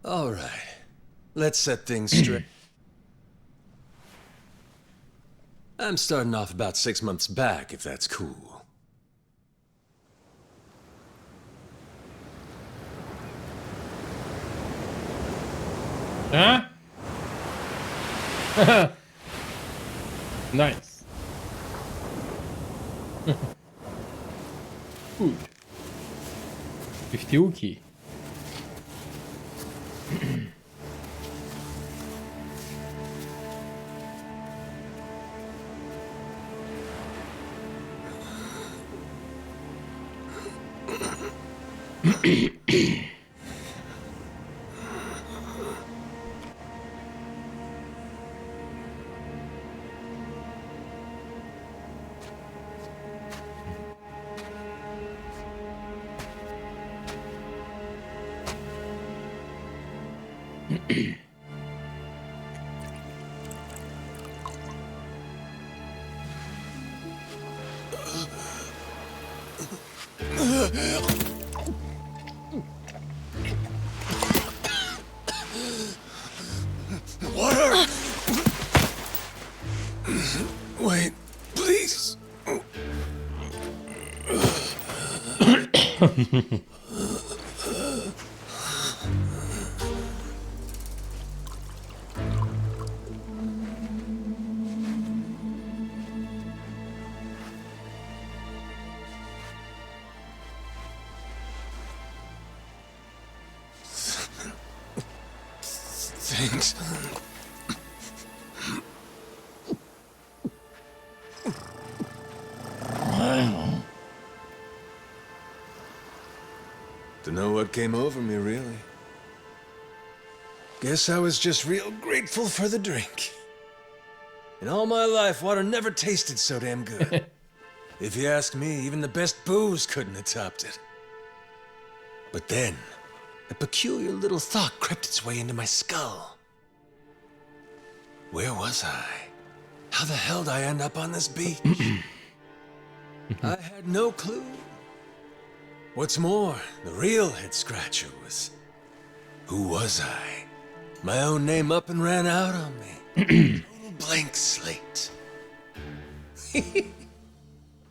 All right, let's set things straight. I'm starting off about 6 months back, if that's cool. Huh? Nice. Food. 50 uki. Water! Wait, please. Thanks. Dunno what came over me, really. Guess I was just real grateful for the drink. In all my life, water never tasted so damn good. If you ask me, even the best booze couldn't have topped it. But then, a peculiar little thought crept its way into my skull. Where was I? How the hell did I end up on this beach? I had no clue. What's more, the real head-scratcher was... Who was I? My own name up and ran out on me. Total blank slate. It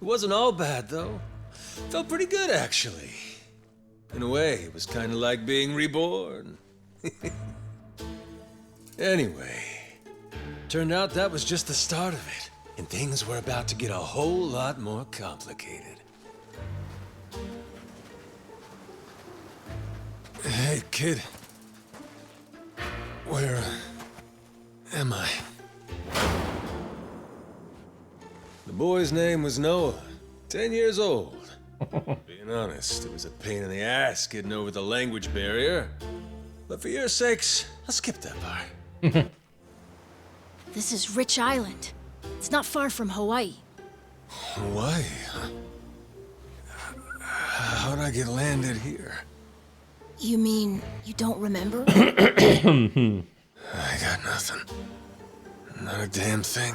wasn't all bad, though. Felt pretty good, actually. In a way, it was kind of like being reborn. Anyway, turned out that was just the start of it, and things were about to get a whole lot more complicated. Hey, kid. Where am I? The boy's name was Noah, 10 years old. Being honest, it was a pain in the ass getting over the language barrier. But for your sakes, I'll skip that part. This is Rich Island. It's not far from Hawaii. Hawaii, huh? How'd I get landed here? You mean you don't remember? I got nothing. Not a damn thing.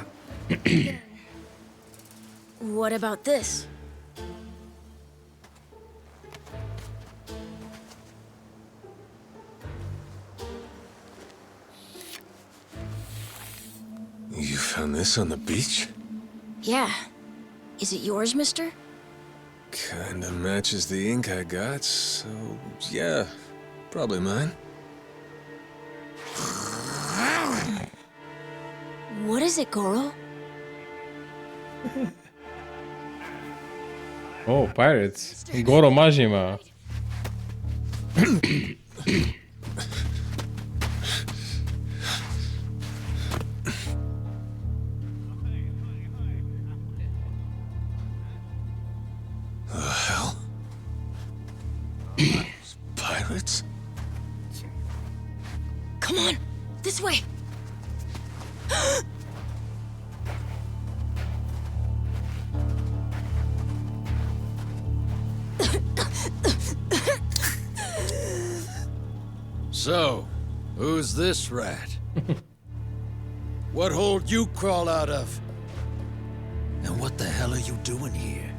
What about this? You found this on the beach? Yeah. Is it yours, mister? Kinda matches the ink I got, so yeah, probably mine. What is it, Goro? Oh, pirates. Goro Majima. The hell? Pirates? Come on, this way. So, Who's this rat? What hole you crawl out of? And what the hell are you doing here?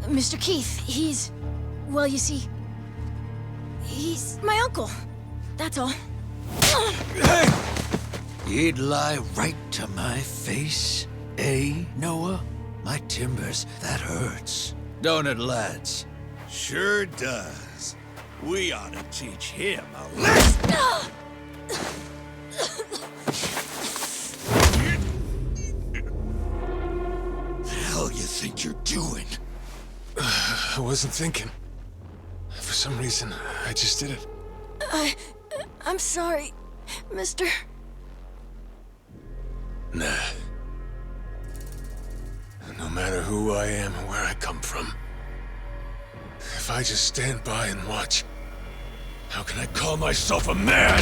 Mr. Keith, he's... Well, you see... He's my uncle. That's all. Hey! You'd lie right to my face, eh, Noah? My timbers, that hurts. Don't it, lads? Sure does. We ought to teach him a lesson. The hell you think you're doing? I wasn't thinking. For some reason, I just did it. I'm sorry, mister. Nah. No matter who I am or where I come from, if I just stand by and watch, how can I call myself a man?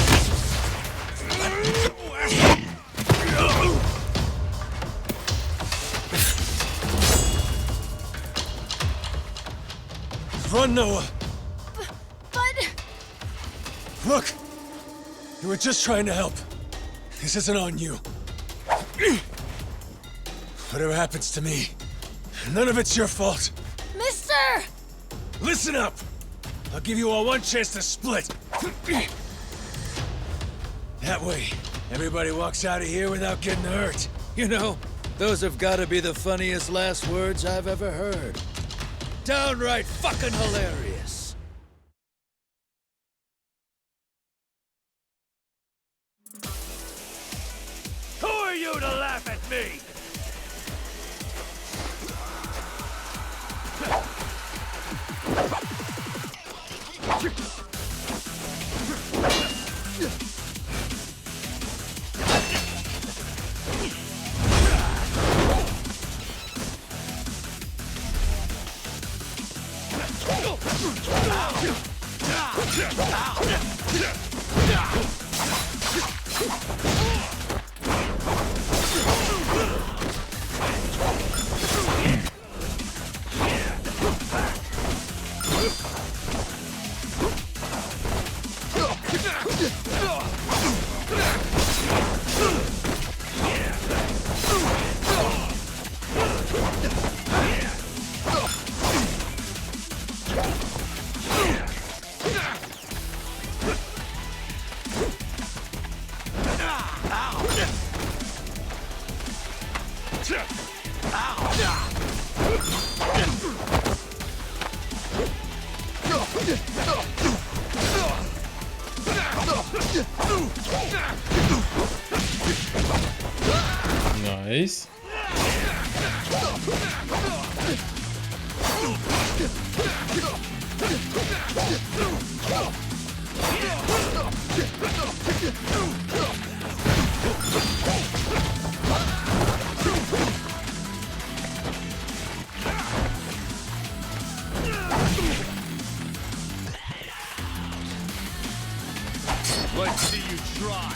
Run, Noah! But... Look! You were just trying to help. This isn't on you. Whatever happens to me, none of it's your fault. Mister! Listen up! I'll give you all one chance to split. That way, everybody walks out of here without getting hurt. You know, those have got to be the funniest last words I've ever heard. Downright fucking hilarious. Who are you to laugh at me? Nice. Let's see you try.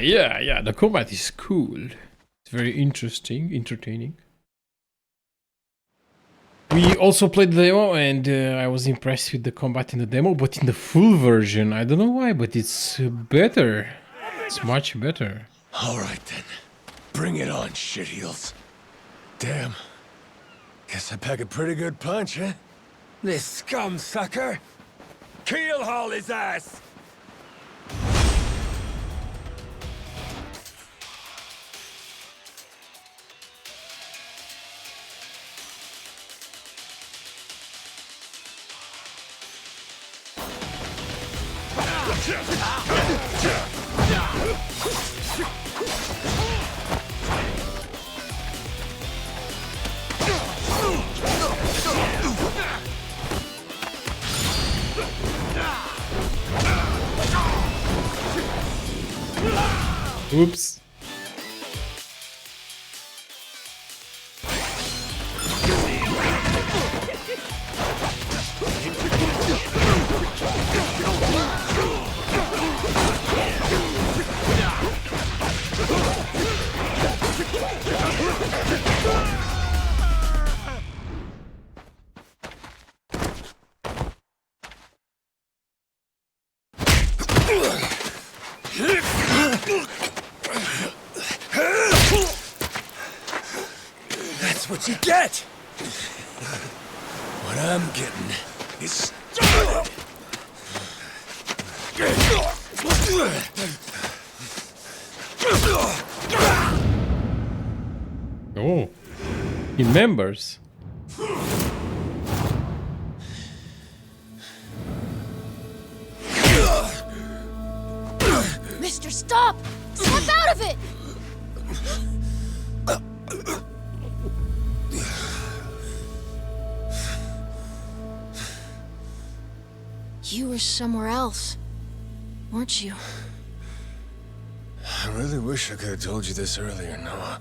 Yeah. The combat is cool. It's very interesting, entertaining. We also played the demo, and I was impressed with the combat in the demo, but in the full version, I don't know why, but it's better. It's much better. All right then, bring it on, shitheels. Damn. Guess I pack a pretty good punch, huh? This scum sucker! Keel haul his ass! Oops. That's what you get! What I'm getting is started! Oh, he remembers. Mister, stop! Snap out of it! You were somewhere else, weren't you? I really wish I could have told you this earlier, Noah.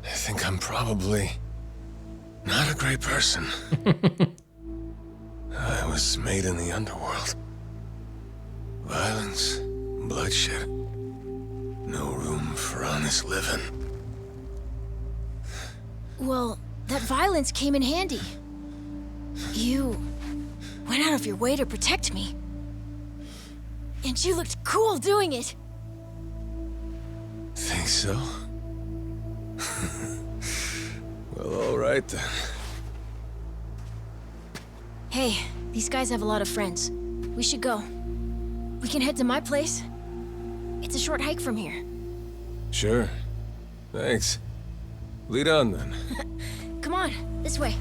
I think I'm probably not a great person. I was made in the underworld. Violence, bloodshed. No room for honest living. Well, that violence came in handy. You went out of your way to protect me. And you looked cool doing it. Think so? Well, all right then. Hey, these guys have a lot of friends. We should go. We can head to my place. It's a short hike from here. Sure. Thanks. Lead on then. Come on, this way.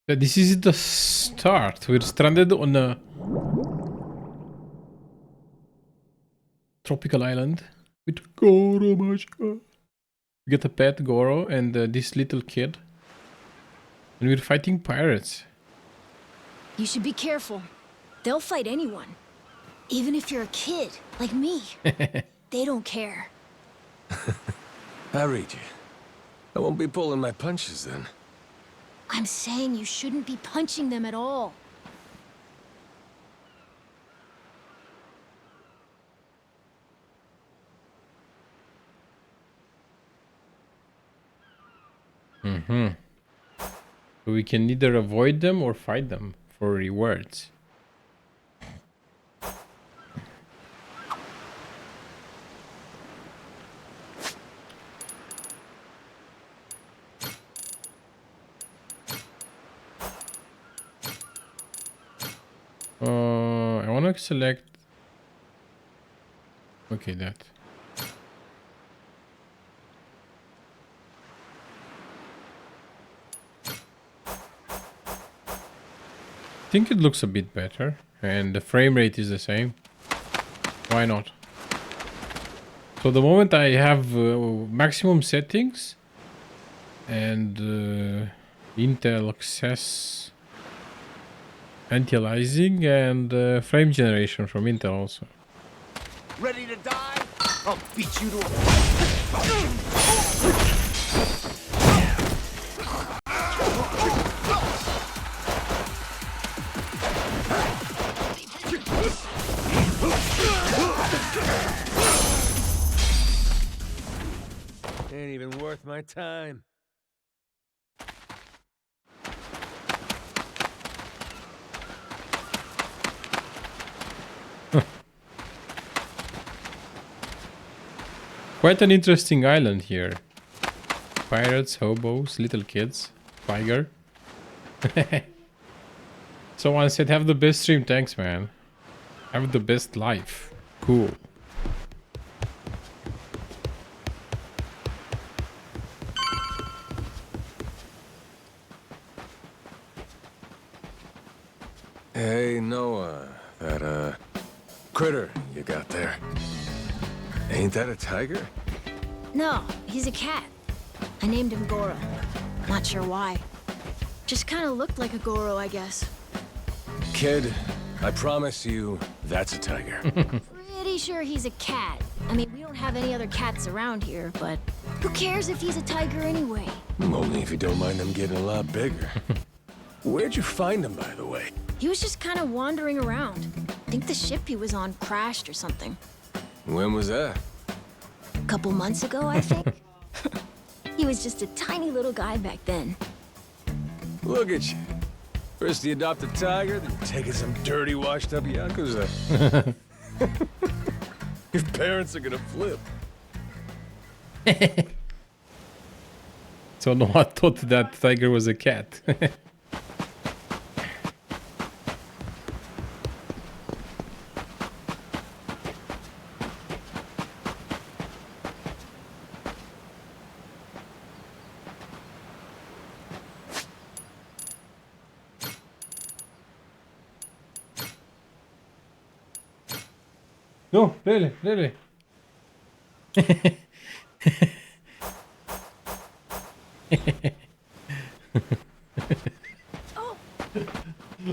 This is the start. We're stranded on a tropical island with Goro Majima. We get a pet, Goro, and this little kid. And we're fighting pirates. You should be careful. They'll fight anyone. Even if you're a kid, like me. They don't care. I read you. I won't be pulling my punches then. I'm saying you shouldn't be punching them at all. So we can either avoid them or fight them for rewards. I want to select. Okay, that. I think it looks a bit better, and the frame rate is the same. Why not? So the moment I have maximum settings and Intel access, anti-aliasing, and frame generation from Intel also. Ready to die? I'll beat you to a Ain't even worth my time. Quite an interesting island here. Pirates, hobos, little kids, tiger. Someone said have the best stream, thanks man. Have the best life. Cool. you got there. Ain't that a tiger? No, he's a cat. I named him Goro. Not sure why. Just kind of looked like a Goro, I guess. Kid, I promise you, that's a tiger. Pretty sure he's a cat. I mean, we don't have any other cats around here, but who cares if he's a tiger anyway? Only if you don't mind them getting a lot bigger. Where'd you find him, by the way? He was just kind of wandering around. I think the ship he was on crashed or something. When was that? A couple months ago, I think. He was just a tiny little guy back then. Look at you. First you adopt a tiger, then you're taking some dirty, washed-up Yakuza. Your parents are gonna flip. So no, I thought that tiger was a cat. No, really, really.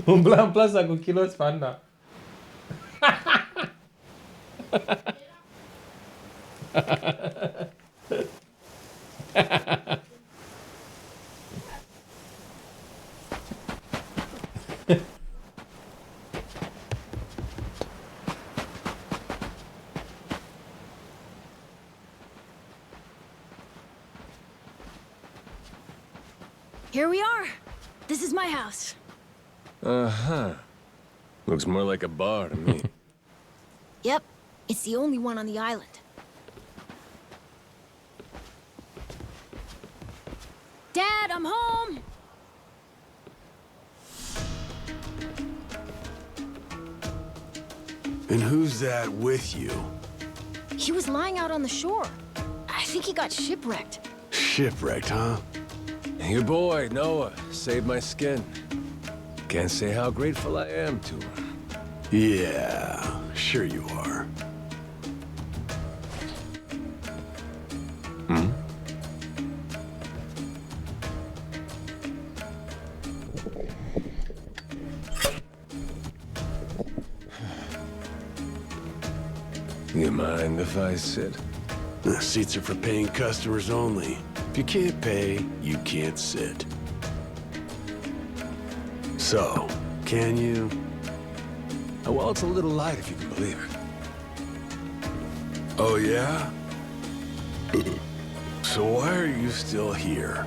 Umbla în plasa cu kilos panda. Here we are. This is my house. Uh-huh. Looks more like a bar to me. Yep, it's the only one on the island. Dad, I'm home! And who's that with you? He was lying out on the shore. I think he got shipwrecked. Shipwrecked, huh? Your boy, Noah, saved my skin. Can't say how grateful I am to him. Yeah, sure you are. You mind if I sit? The seats are for paying customers only. If you can't pay, you can't sit. So, can you? Oh, well, it's a little light if you can believe it. Oh, yeah? So why are you still here?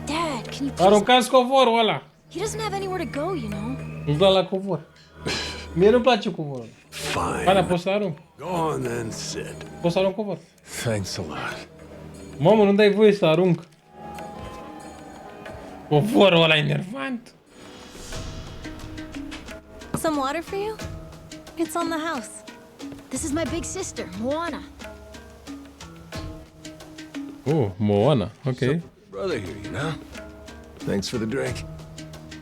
Dad, can you please... Aruncați covorul ăla. He doesn't have anywhere to go, you know. Îți dă la covor. Mie nu-mi place covorul. Pana, Fine. poți să arunc? Go on then, sit. Poți să arunc covor? Thanks a lot. Mamă, nu dai voie să arunc. Covorul ăla e enervant. Some water for you? It's on the house. This is my big sister, Moana. Oh, Moana, ok. Brother here, you know? Thanks for the drink.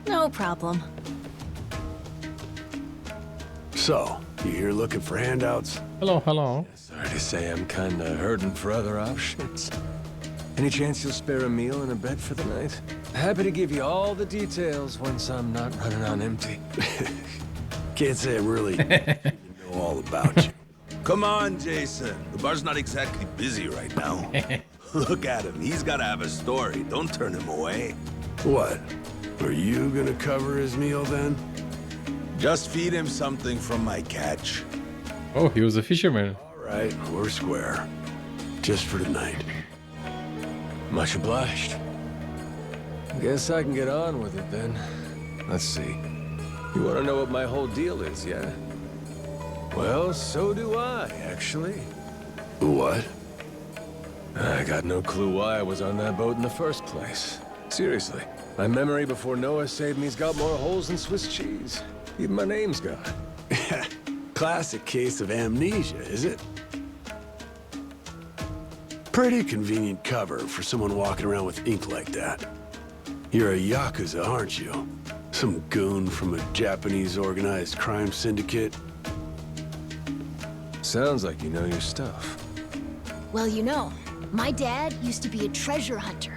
No problem. So, you here looking for handouts? Hello, hello. Sorry to say I'm kinda hurting for other options. Any chance you'll spare a meal and a bed for the night? Happy to give you all the details once I'm not running on empty. Can't say I really know all about you. Come on, Jason. The bar's not exactly busy right now. Look at him. He's got to have a story. Don't turn him away. What? Are you gonna cover his meal then? Just feed him something from my catch. Oh, he was a fisherman. All right, we're square. Just for tonight. Much obliged. Guess I can get on with it then. Let's see. You want to know what my whole deal is, yeah? Well, so do I, actually. What? I got no clue why I was on that boat in the first place. Seriously. My memory before Noah saved me's got more holes than Swiss cheese. Even my name's gone. Classic case of amnesia, is it? Pretty convenient cover for someone walking around with ink like that. You're a Yakuza, aren't you? Some goon from a Japanese organized crime syndicate? Sounds like you know your stuff. Well, you know, my dad used to be a treasure hunter.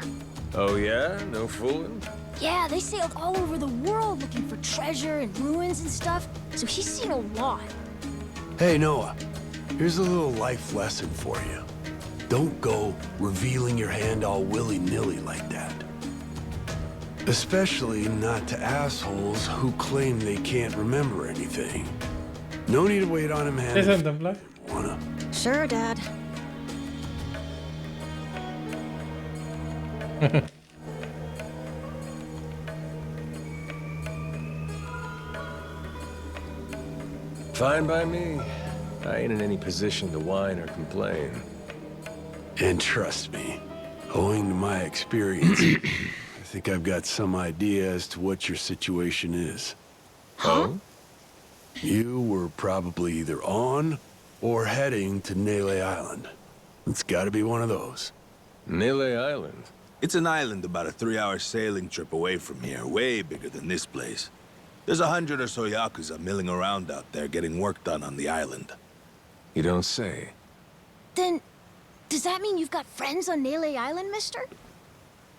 Oh yeah? No fooling? Yeah, they sailed all over the world looking for treasure and ruins and stuff, so he's seen a lot. Hey, Noah. Here's a little life lesson for you. Don't go revealing your hand all willy-nilly like that. Especially not to assholes who claim they can't remember anything. No need to wait on him, hand. ¿Qué se entiende? Wanna? Sure, Dad. Fine by me. I ain't in any position to whine or complain. And trust me, owing to my experience, I think I've got some idea as to what your situation is. Oh? You were probably either on or heading to Nele Island. It's gotta be one of those. Nele Island? It's an island about a 3-hour sailing trip away from here, way bigger than this place. There's 100 or so Yakuza milling around out there getting work done on the island. You don't say. Then, does that mean you've got friends on Nele Island, mister?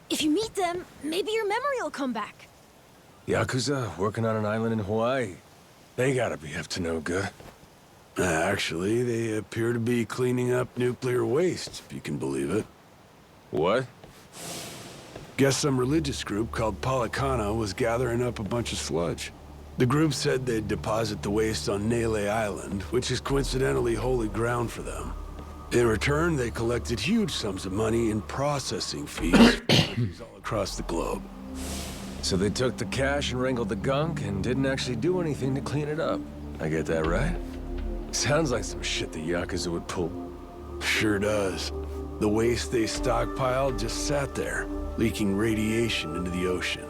If you meet them, maybe your memory will come back. Yakuza working on an island in Hawaii? They gotta be up to no good. Actually, they appear to be cleaning up nuclear waste, if you can believe it. What? Guess some religious group called Policana was gathering up a bunch of sludge. The group said they'd deposit the waste on Nele Island, which is coincidentally holy ground for them. In return, they collected huge sums of money in processing fees all across the globe. So they took the cash and wrangled the gunk and didn't actually do anything to clean it up. I get that right? Sounds like some shit the Yakuza would pull. Sure does. The waste they stockpiled just sat there, leaking radiation into the ocean.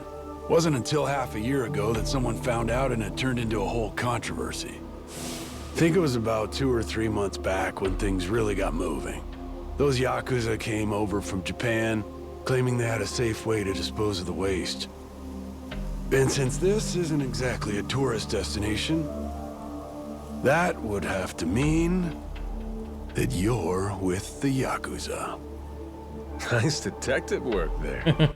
Wasn't until half a year ago that someone found out and it turned into a whole controversy. Think it was about 2 or 3 months back when things really got moving. Those Yakuza came over from Japan, claiming they had a safe way to dispose of the waste. And since this isn't exactly a tourist destination, that would have to mean that you're with the Yakuza. Nice detective work there.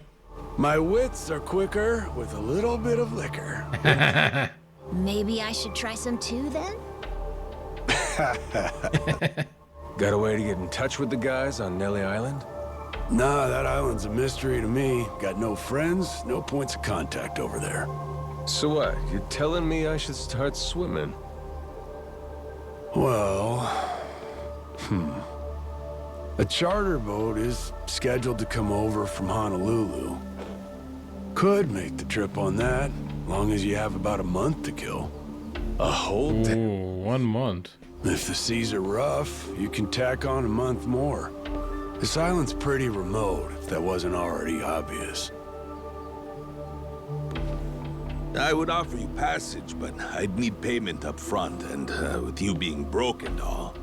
My wits are quicker with a little bit of liquor. Maybe I should try some too, then? Got a way to get in touch with the guys on Nele Island? Nah, that island's a mystery to me. Got no friends, no points of contact over there. So what? You're telling me I should start swimming? Well... A charter boat is scheduled to come over from Honolulu. Could make the trip on that, long as you have about a month to kill. A whole day? Ooh, 1 month. If the seas are rough, you can tack on a month more. This island's pretty remote, if that wasn't already obvious. I would offer you passage, but I'd need payment up front, and with you being broke and all.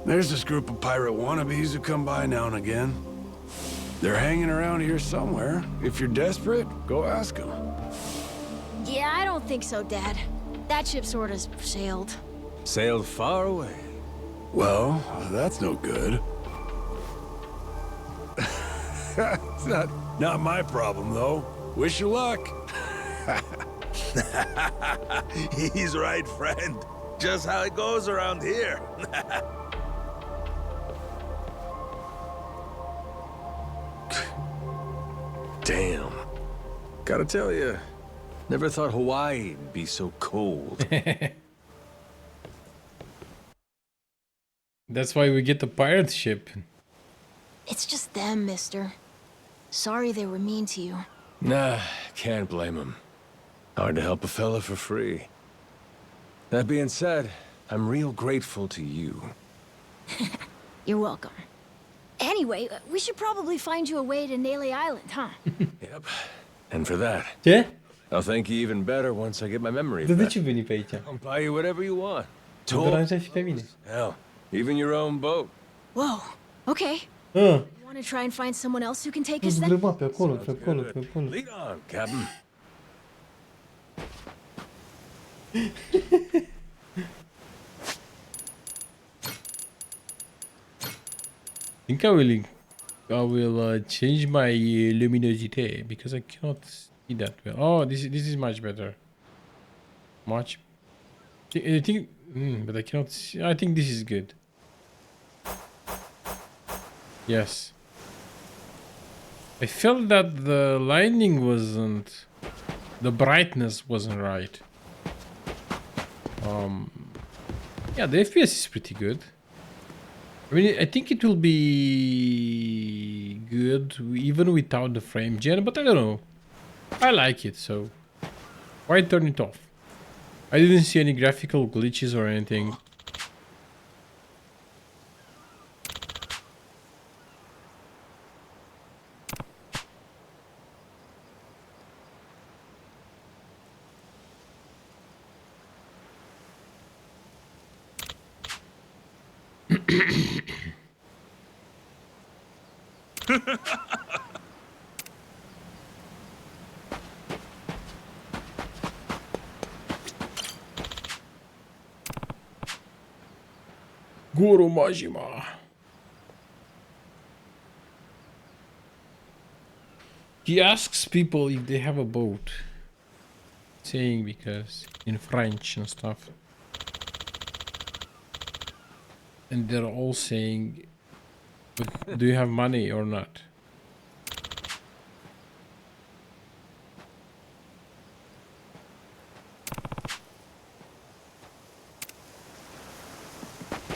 There's this group of pirate wannabes who come by now and again. They're hanging around here somewhere. If you're desperate, go ask them. Yeah, I don't think so, Dad. That ship sort of sailed. Sailed far away. Well, that's no good. It's not my problem, though. Wish you luck. He's right, friend. Just how it goes around here. Damn. Gotta tell you, never thought Hawaii'd be so cold. That's why we get the pirate ship. It's just them, mister. Sorry they were mean to you. Nah, can't blame him. Hard to help a fella for free. That being said, I'm real grateful to you. You're welcome. Anyway, we should probably find you a way to Nele Island, huh? Yep. And for that, Ce? I'll thank you even better once I get my memory De back. ce veni pe aici? I'll buy you whatever you want. Mă deranja și pe mine. Hell, even your own boat. Whoa, okay. Ah, Want to try and find someone else who can take us nu-ți then? grăba pe acolo, pe acolo, pe acolo. Lead on, Captain. think I will change my luminosity because I cannot see that well. Oh, this is much better. Much. I think, but I cannot see. I think this is good. Yes. I felt that the lighting wasn't, the brightness wasn't right. Yeah, the FPS is pretty good. I mean, I think it will be good even without the frame gen, but I don't know. I like it, so why turn it off? I didn't see any graphical glitches or anything. Goro Majima. He asks people if they have a boat. Saying because in French and stuff. And they're all saying, but do you have money or not?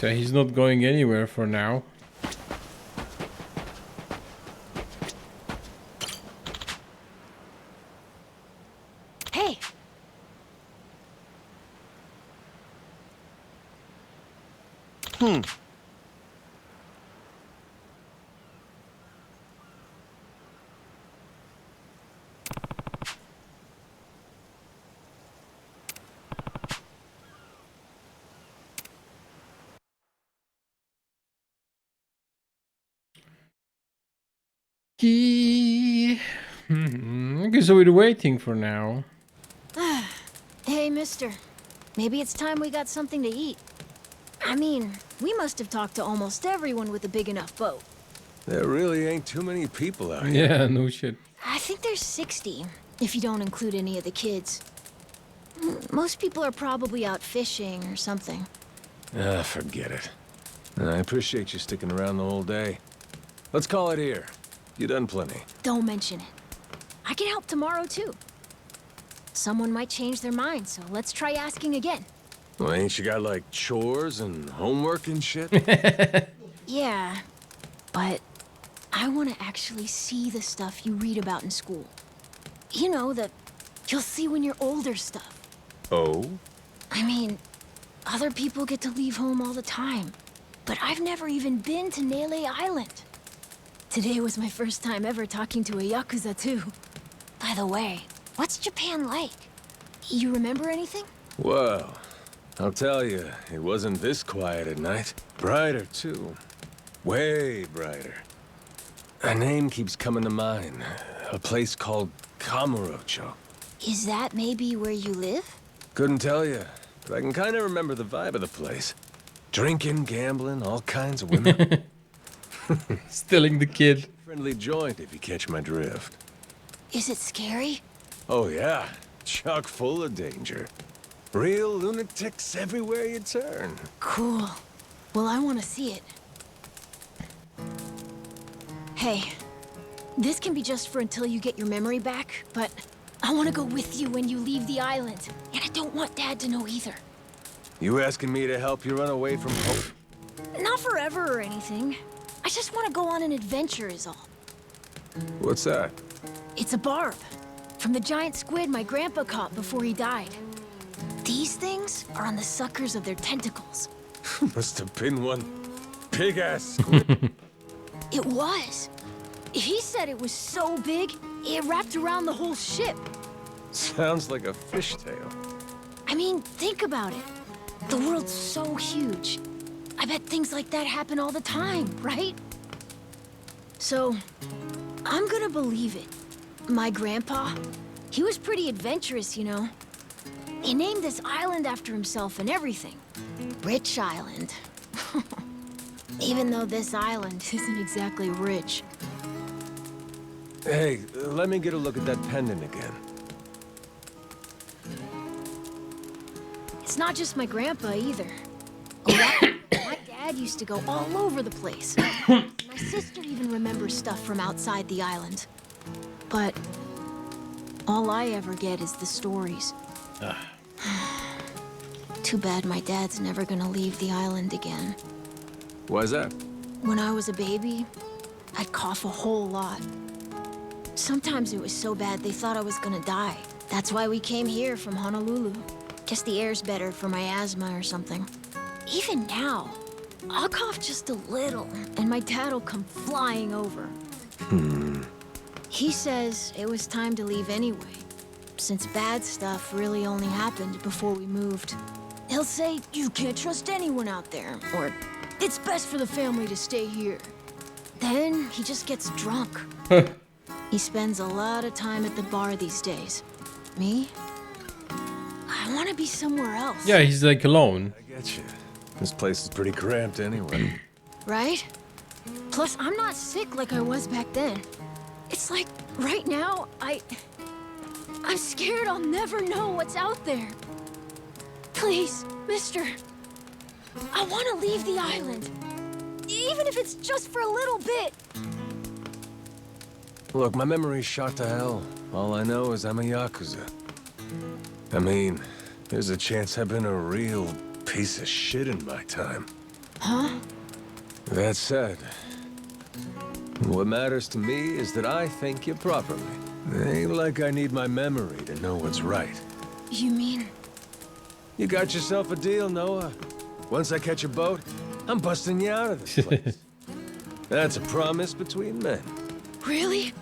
So he's not going anywhere for now. Hey! Okay, so we're waiting for now. Hey, mister. Maybe it's time we got something to eat. I mean, we must have talked to almost everyone with a big enough boat. There really ain't too many people out here. Yeah, no shit. I think there's 60, if you don't include any of the kids. Most people are probably out fishing or something. Ah, forget it. I appreciate you sticking around the whole day. Let's call it here. You done plenty. Don't mention it. I can help tomorrow, too. Someone might change their mind, so let's try asking again. Well, ain't you got, like, chores and homework and shit? Yeah, but I want to actually see the stuff you read about in school. You know, the you'll see when you're older stuff. Oh? I mean, other people get to leave home all the time, but I've never even been to Nele Island. Today was my first time ever talking to a Yakuza, too. By the way, what's Japan like? You remember anything? Well, I'll tell you, it wasn't this quiet at night. Brighter, too. Way brighter. A name keeps coming to mind. A place called Kamurocho. Is that maybe where you live? Couldn't tell you, but I can kind of remember the vibe of the place. Drinking, gambling, all kinds of women. Stealing the kid. Friendly joint, if you catch my drift. Is it scary? Oh, yeah. Chock full of danger. Real lunatics everywhere you turn. Cool. Well, I want to see it. Hey, this can be just for until you get your memory back, but I want to go with you when you leave the island. And I don't want Dad to know either. You asking me to help you run away from home? Not forever or anything. I just want to go on an adventure is all. What's that? It's a barb. From the giant squid my grandpa caught before he died. These things are on the suckers of their tentacles. Must have been one big-ass squid. It was. He said it was so big, it wrapped around the whole ship. Sounds like a fishtail. I mean, think about it. The world's so huge. I bet things like that happen all the time, right? So, I'm gonna believe it. My grandpa, he was pretty adventurous, you know. He named this island after himself and everything. Rich Island. Even though this island isn't exactly rich. Hey, let me get a look at that pendant again. It's not just my grandpa either. My dad used to go all over the place. My sister even remembers stuff from outside the island. But all I ever get is the stories. Too bad my dad's never gonna leave the island again. Why's that? When I was a baby, I'd cough a whole lot. Sometimes it was so bad they thought I was gonna die. That's why we came here from Honolulu. Guess the air's better for my asthma or something. Even now, I'll cough just a little, and my dad'll come flying over. He says it was time to leave anyway, since bad stuff really only happened before we moved. He'll say, you can't trust anyone out there, or it's best for the family to stay here. Then he just gets drunk. He spends a lot of time at the bar these days. Me? I want to be somewhere else. Yeah, he's like alone. I get you. This place is pretty cramped anyway. Right? Plus, I'm not sick like I was back then. It's like, right now, I'm scared I'll never know what's out there. Please, mister. I want to leave the island. Even if it's just for a little bit. Look, my memory's shot to hell. All I know is I'm a Yakuza. I mean, there's a chance I've been a real piece of shit in my time. Huh? That said, what matters to me is that I think you properly. It ain't like I need my memory to know what's right. You mean? You got yourself a deal, Noah. Once I catch a boat, I'm busting you out of this place. That's a promise between men. Really?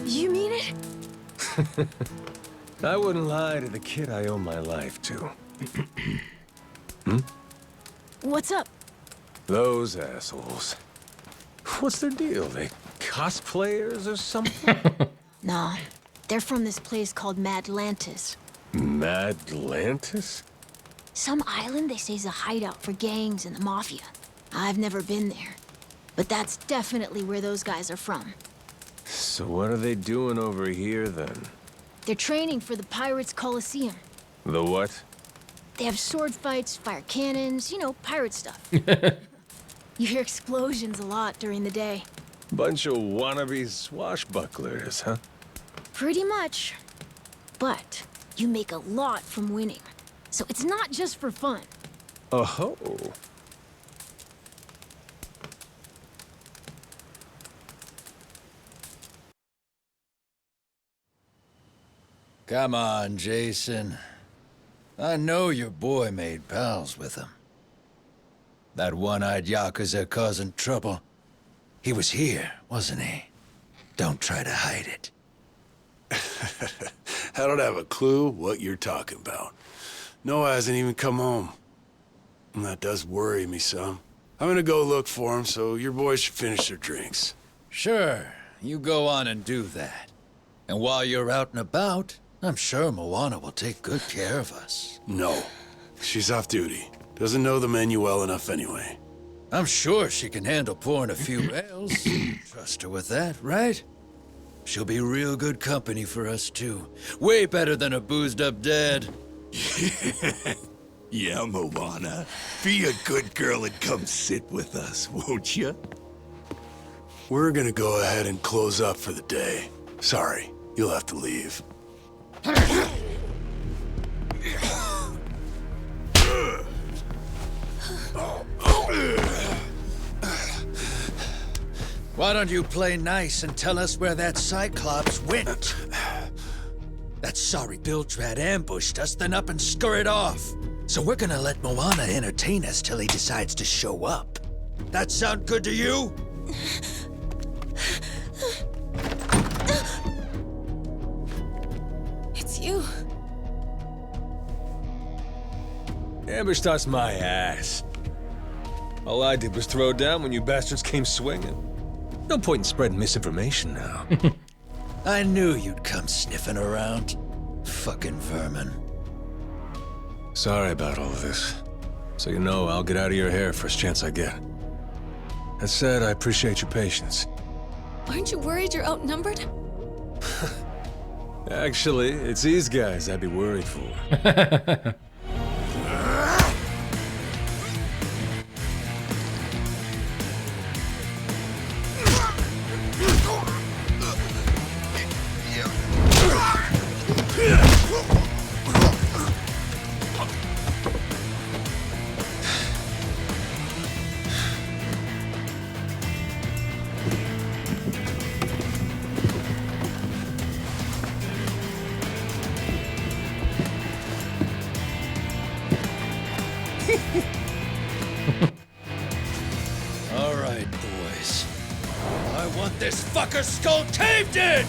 You mean it? I wouldn't lie to the kid I owe my life to. What's up? Those assholes. What's their deal? They cosplayers or something? No. They're from this place called Madlantis. Madlantis? Some island they say is a hideout for gangs and the mafia. I've never been there. But that's definitely where those guys are from. So what are they doing over here, then? They're training for the Pirates Coliseum. The what? They have sword fights, fire cannons, you know, pirate stuff. You hear explosions a lot during the day. Bunch of wannabe swashbucklers, huh? Pretty much. But you make a lot from winning. So it's not just for fun. Oh-ho. Come on, Jason. I know your boy made pals with him. That one-eyed Yakuza causing trouble. He was here, wasn't he? Don't try to hide it. I don't have a clue what you're talking about. Noah hasn't even come home. And that does worry me some. I'm gonna go look for him, so your boys should finish their drinks. Sure, you go on and do that. And while you're out and about, I'm sure Moana will take good care of us. No, she's off duty. Doesn't know the menu well enough anyway. I'm sure she can handle pouring a few ales. Trust her with that, right? She'll be real good company for us, too. Way better than a boozed-up dad. Yeah, Moana. Be a good girl and come sit with us, won't you? We're gonna go ahead and close up for the day. Sorry, you'll have to leave. Why don't you play nice and tell us where that Cyclops went? That sorry Biltrad ambushed us, then up and scurried off. So we're gonna let Moana entertain us till he decides to show up. That sound good to you? It's you. Ambushed us my ass. All I did was throw down when you bastards came swinging. No point in spreading misinformation now. I knew you'd come sniffing around. Fucking vermin. Sorry about all of this. So you know, I'll get out of your hair first chance I get. That said, I appreciate your patience. Aren't you worried you're outnumbered? Actually, it's these guys I'd be worried for. All right, boys. I want this fucker's skull caved in!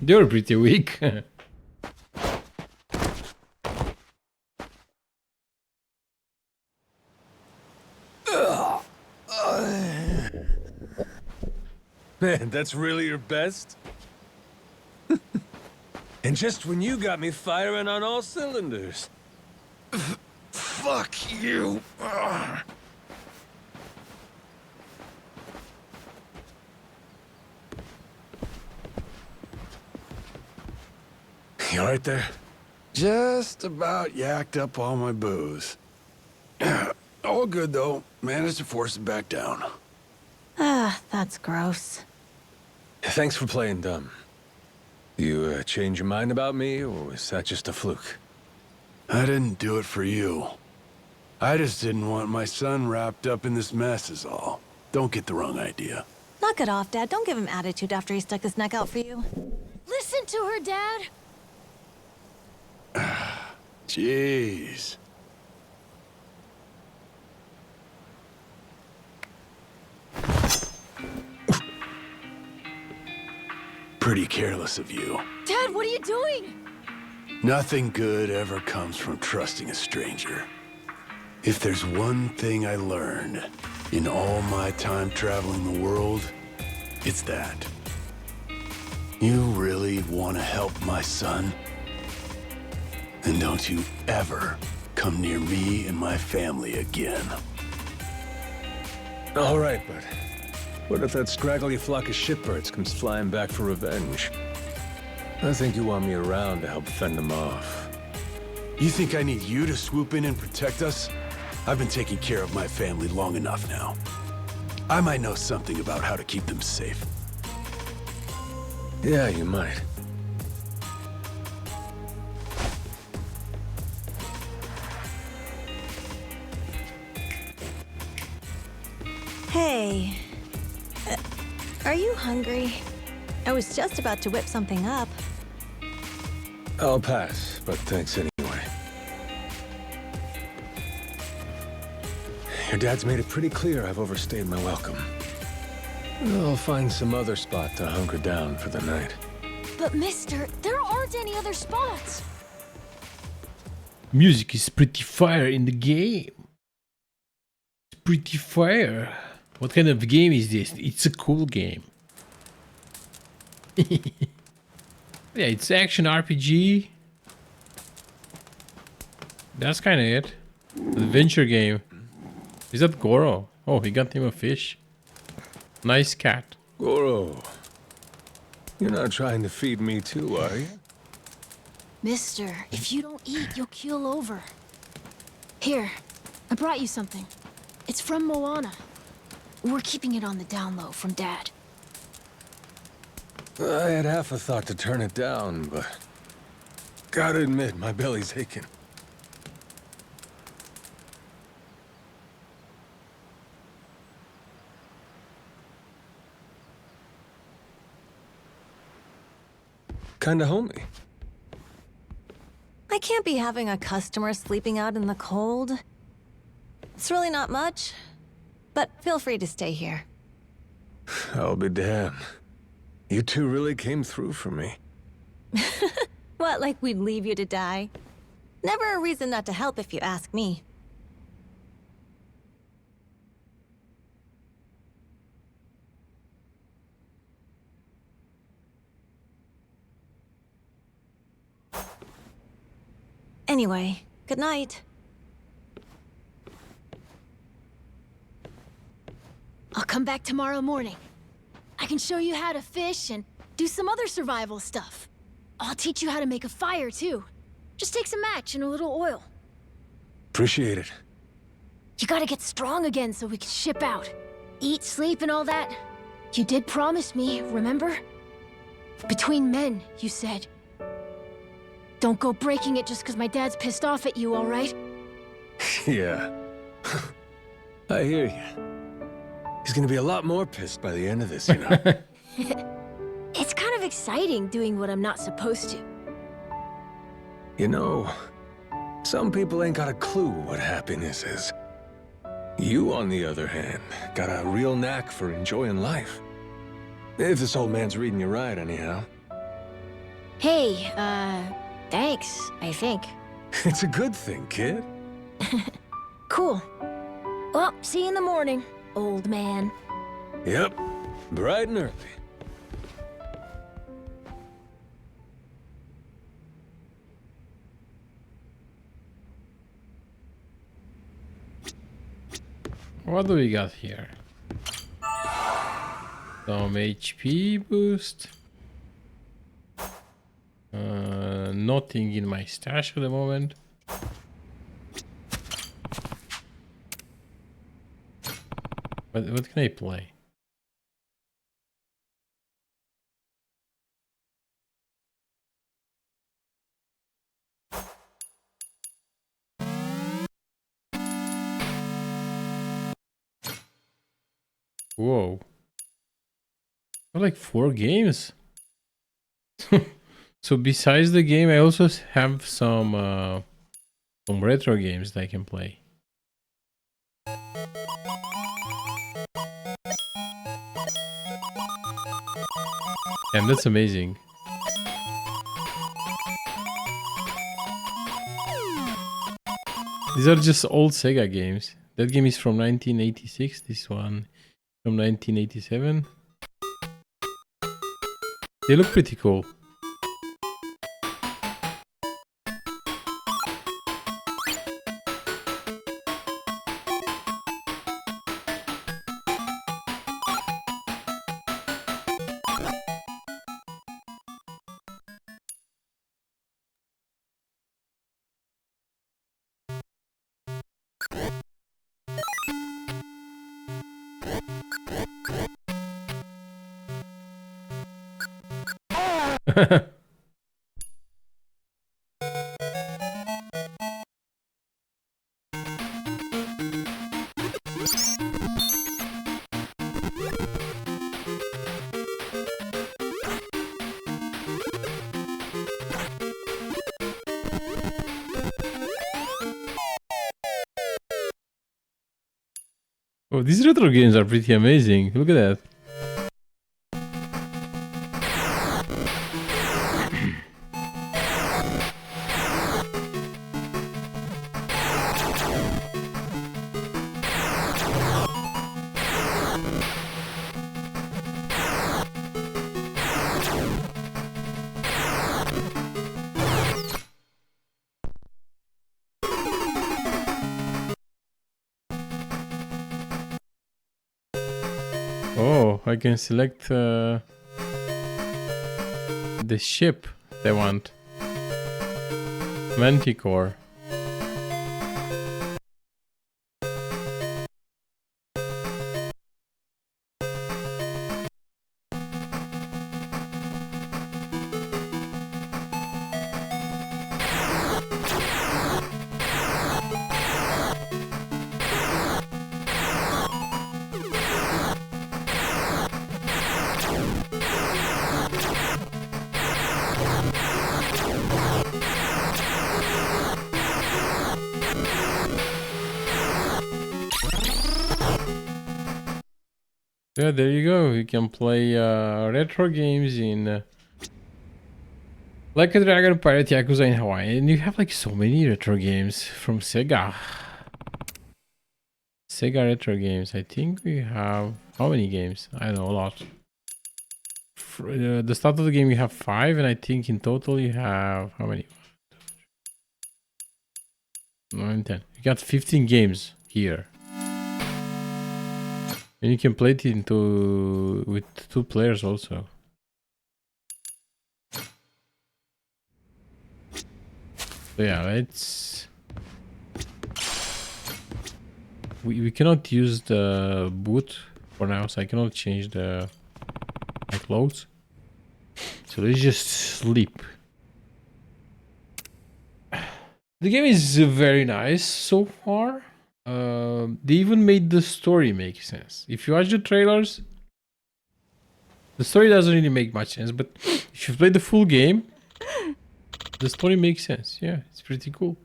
They were pretty weak. Man, that's really your best? And just when you got me firing on all cylinders. Fuck you! You alright there? Just about yacked up all my booze. All good, though. Managed to force it back down. Ah, that's gross. Thanks for playing dumb. You change your mind about me, or was that just a fluke? I didn't do it for you. I just didn't want my son wrapped up in this mess is all. Don't get the wrong idea. Knock it off, Dad. Don't give him attitude after he stuck his neck out for you. Listen to her, Dad. Jeez. Pretty careless of you. Dad, what are you doing? Nothing good ever comes from trusting a stranger. If there's one thing I learned in all my time traveling the world, it's that. You really want to help my son? Then don't you ever come near me and my family again. All right, but what if that scraggly flock of shitbirds comes flying back for revenge? I think you want me around to help fend them off. You think I need you to swoop in and protect us? I've been taking care of my family long enough now. I might know something about how to keep them safe. Yeah, you might. Hey. Are you hungry? I was just about to whip something up. I'll pass, but thanks anyway. Your dad's made it pretty clear I've overstayed my welcome. I'll find some other spot to hunker down for the night. But mister, there aren't any other spots. Music is pretty fire in the game. It's pretty fire. What kind of game is this? It's a cool game. Yeah, it's action RPG. That's kind of it. Adventure game. Is that Goro? Oh, he got him a fish. Nice cat. Goro, you're not trying to feed me too, are you? Mister, if you don't eat, you'll keel over. Here, I brought you something. It's from Moana. We're keeping it on the down low from Dad. I had half a thought to turn it down, but Gotta admit, my belly's aching. Kinda homey. I can't be having a customer sleeping out in the cold. It's really not much, but feel free to stay here. I'll be damned. You two really came through for me. What, like we'd leave you to die? Never a reason not to help if you ask me. Anyway, good night. I'll come back tomorrow morning. I can show you how to fish and do some other survival stuff. I'll teach you how to make a fire, too. Just takes a match and a little oil. Appreciate it. You gotta get strong again so we can ship out. Eat, sleep, and all that. You did promise me, remember? Between men, you said. Don't go breaking it just because my dad's pissed off at you, all right? Yeah. I hear you. He's gonna be a lot more pissed by the end of this, you know? It's kind of exciting doing what I'm not supposed to. You know, some people ain't got a clue what happiness is. You, on the other hand, got a real knack for enjoying life. If this old man's reading you right, anyhow. Hey, thanks, I think. It's a good thing, kid. Cool. Well, see you in the morning, old man. Yep, bright and early. What do we got here? Some HP boost. Nothing in my stash at the moment. What can I play? Whoa. Like 4 games. So besides the game, I also have some retro games that I can play. And that's amazing. These are just old Sega games. That game is from 1986. This one from 1987. They look pretty cool. Oh, these retro games are pretty amazing. Look at that. Oh, I can select the ship they want. Manticore. Yeah, there you go. You can play retro games in Like a Dragon, Pirate Yakuza in Hawaii. And you have like so many retro games from Sega. Sega retro games. I think we have... How many games? I know, a lot. The start of the game you have 5, and I think in total you have... How many? 9, 10. You got 15 games here. And you can play it with 2 players also. So yeah, let's... We cannot use the boot for now, so I cannot change my clothes. So let's just sleep. The game is very nice so far. They even made the story make sense. If you watch the trailers, the story doesn't really make much sense, but if you play the full game, the story makes sense. Yeah, it's pretty cool.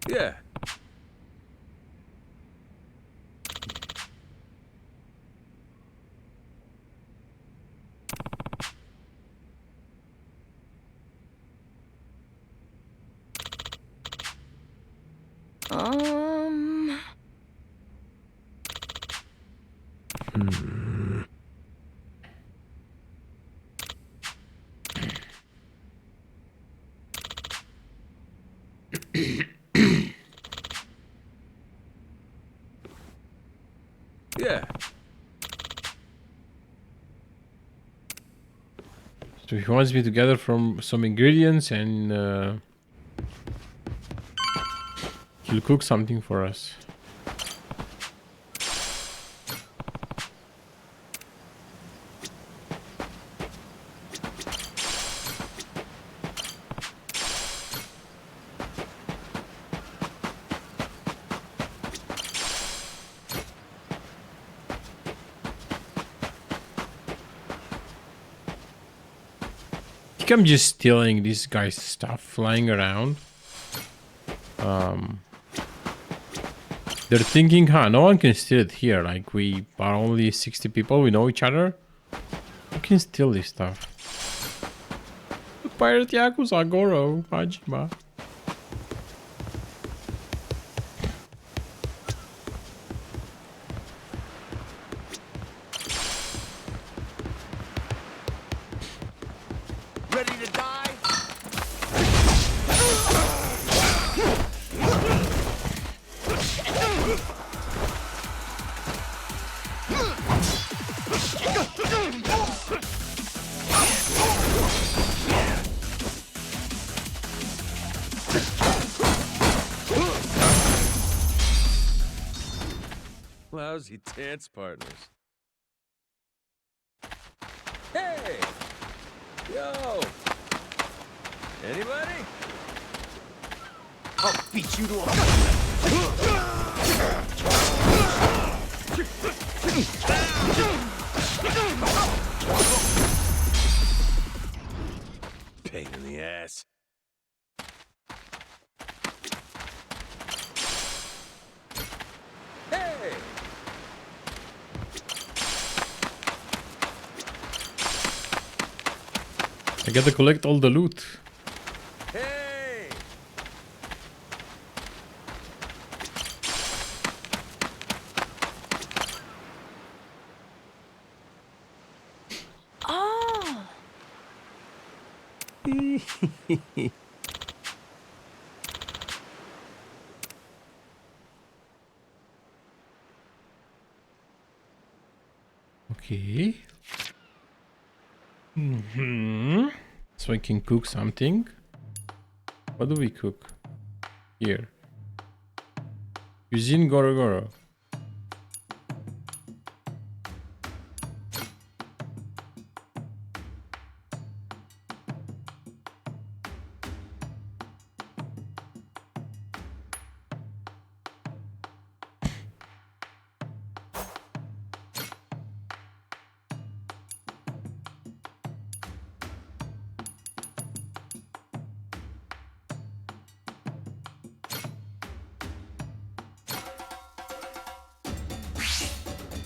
Yeah. Yeah. So he wants me to gather from some ingredients and he'll cook something for us. I think I'm just stealing this guy's stuff flying around. They're thinking, huh, no one can steal it here. Like, we are only 60 people, we know each other. Who can steal this stuff? The Pirate Yakuza, Goro, Majima. Ready to die? Lousy dance partners. Hey! Yo! Anybody? I'll beat you to a... Pain in the ass. Hey! I gotta collect all the loot. Hey! Oh, Okay. So I can cook something. What do we cook? Here. Cuisine Goro Goro.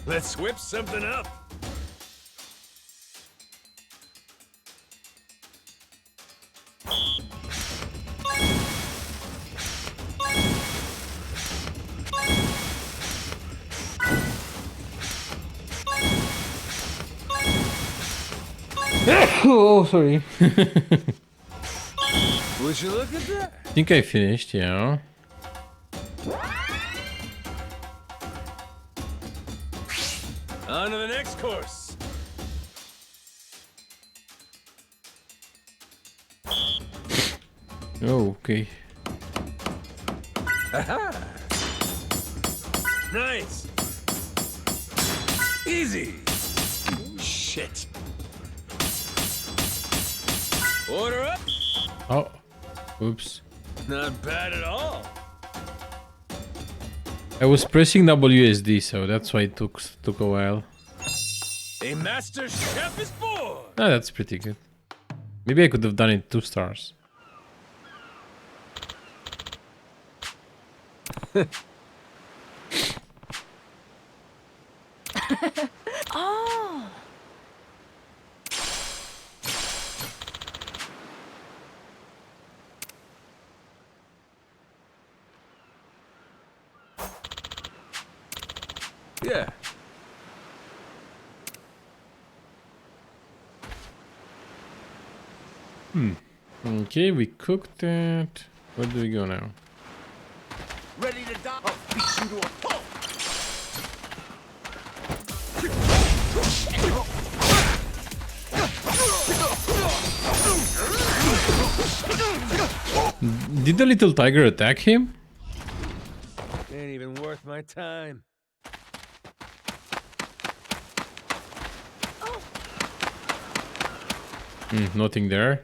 Let's whip something up. Oh, sorry. Would you look at that? I think I finished, yeah. On to the next course. Oh, okay. Nice. Easy. Shit. Order up. Oh, oops. Not bad at all. I was pressing WSD, so that's why it took a while. A master chef is born. Ah, that's pretty good. Maybe I could have done it 2 stars. Oh. Yeah. Okay, we cooked that. Where do we go now? Ready to die? I'll beat you to a pulp. Did the little tiger attack him? Ain't even worth my time. Nothing there.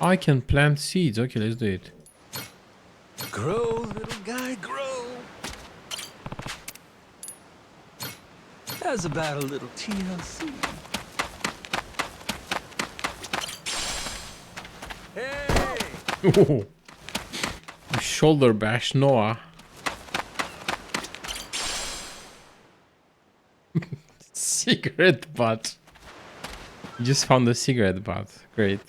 I can plant seeds. Okay, let's do it. Grow, little guy, grow. How's about a little TLC? Hey! Shoulder bash Noah. Cigarette butt. You just found a cigarette butt. Great.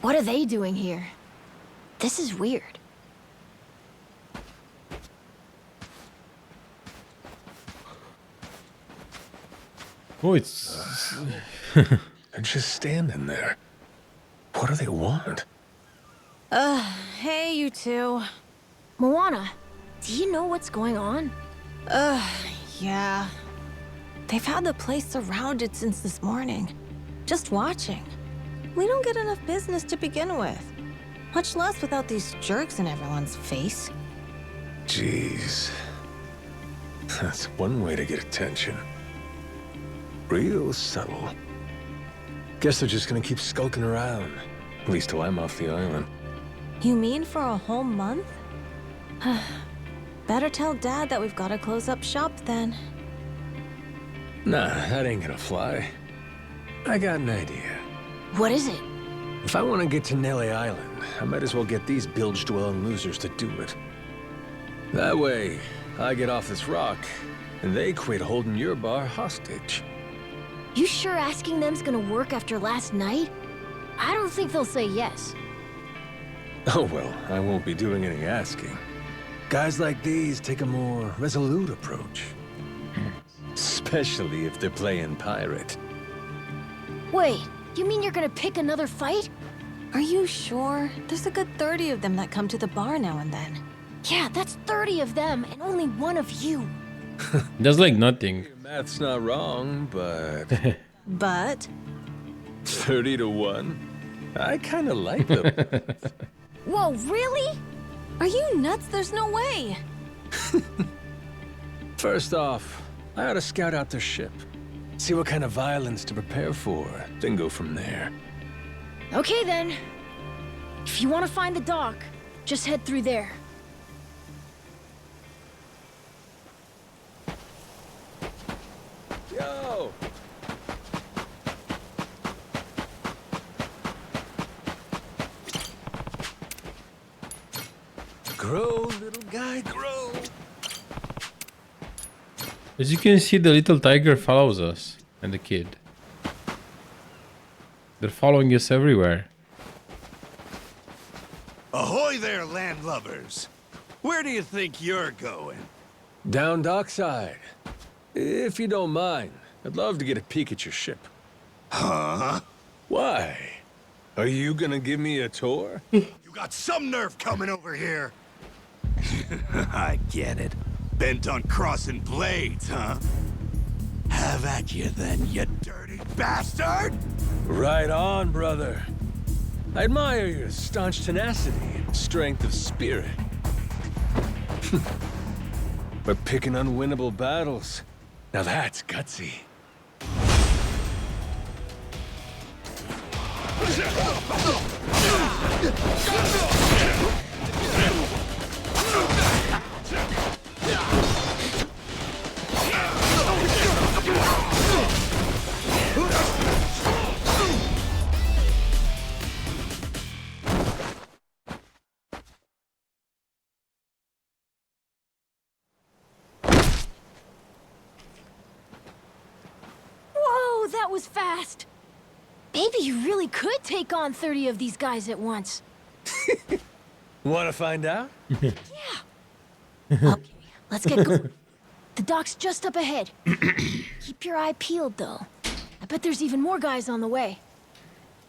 What are they doing here? This is weird. Oh, it's... They're just standing there. What do they want? Hey, you two. Moana, do you know what's going on? Yeah. They've had the place surrounded since this morning. Just watching. We don't get enough business to begin with. Much less without these jerks in everyone's face. Jeez. That's one way to get attention. Real subtle. Guess they're just gonna keep skulking around. At least till I'm off the island. You mean for a whole month? Better tell Dad that we've got to close up shop then. Nah, that ain't gonna fly. I got an idea. What is it? If I want to get to Nelly Island, I might as well get these bilge-dwelling losers to do it. That way, I get off this rock, and they quit holding your bar hostage. You sure asking them's gonna work after last night? I don't think they'll say yes. Oh well, I won't be doing any asking. Guys like these take a more resolute approach. Especially if they're playing pirate. Wait, you mean you're gonna pick another fight? Are you sure? There's a good 30 of them that come to the bar now and then. Yeah, that's 30 of them and only one of you. That's like nothing. Your math's not wrong, but But 30 to 1? I kinda like them. Whoa, really? are you nuts? There's no way. First off, I ought to scout out their ship. See what kind of violence to prepare for, then go from there. Okay then. If you want to find the dock, just head through there. Yo! Grow, little guy, grow. As you can see, the little tiger follows us. And the kid. They're following us everywhere. Ahoy there, landlubbers! Where do you think you're going? Down dockside. If you don't mind, I'd love to get a peek at your ship. Huh? Why? Are you gonna give me a tour? You got some nerve coming over here! I get it. Bent on crossing blades, huh? Have at you then, you dirty bastard! Right on, brother. I admire your staunch tenacity and strength of spirit. But picking unwinnable battles, now that's gutsy. Whoa, that was fast! Maybe you really could take on 30 of these guys at once. Wanna find out? Okay, let's get going. The dock's just up ahead. Keep your eye peeled, though. I bet there's even more guys on the way.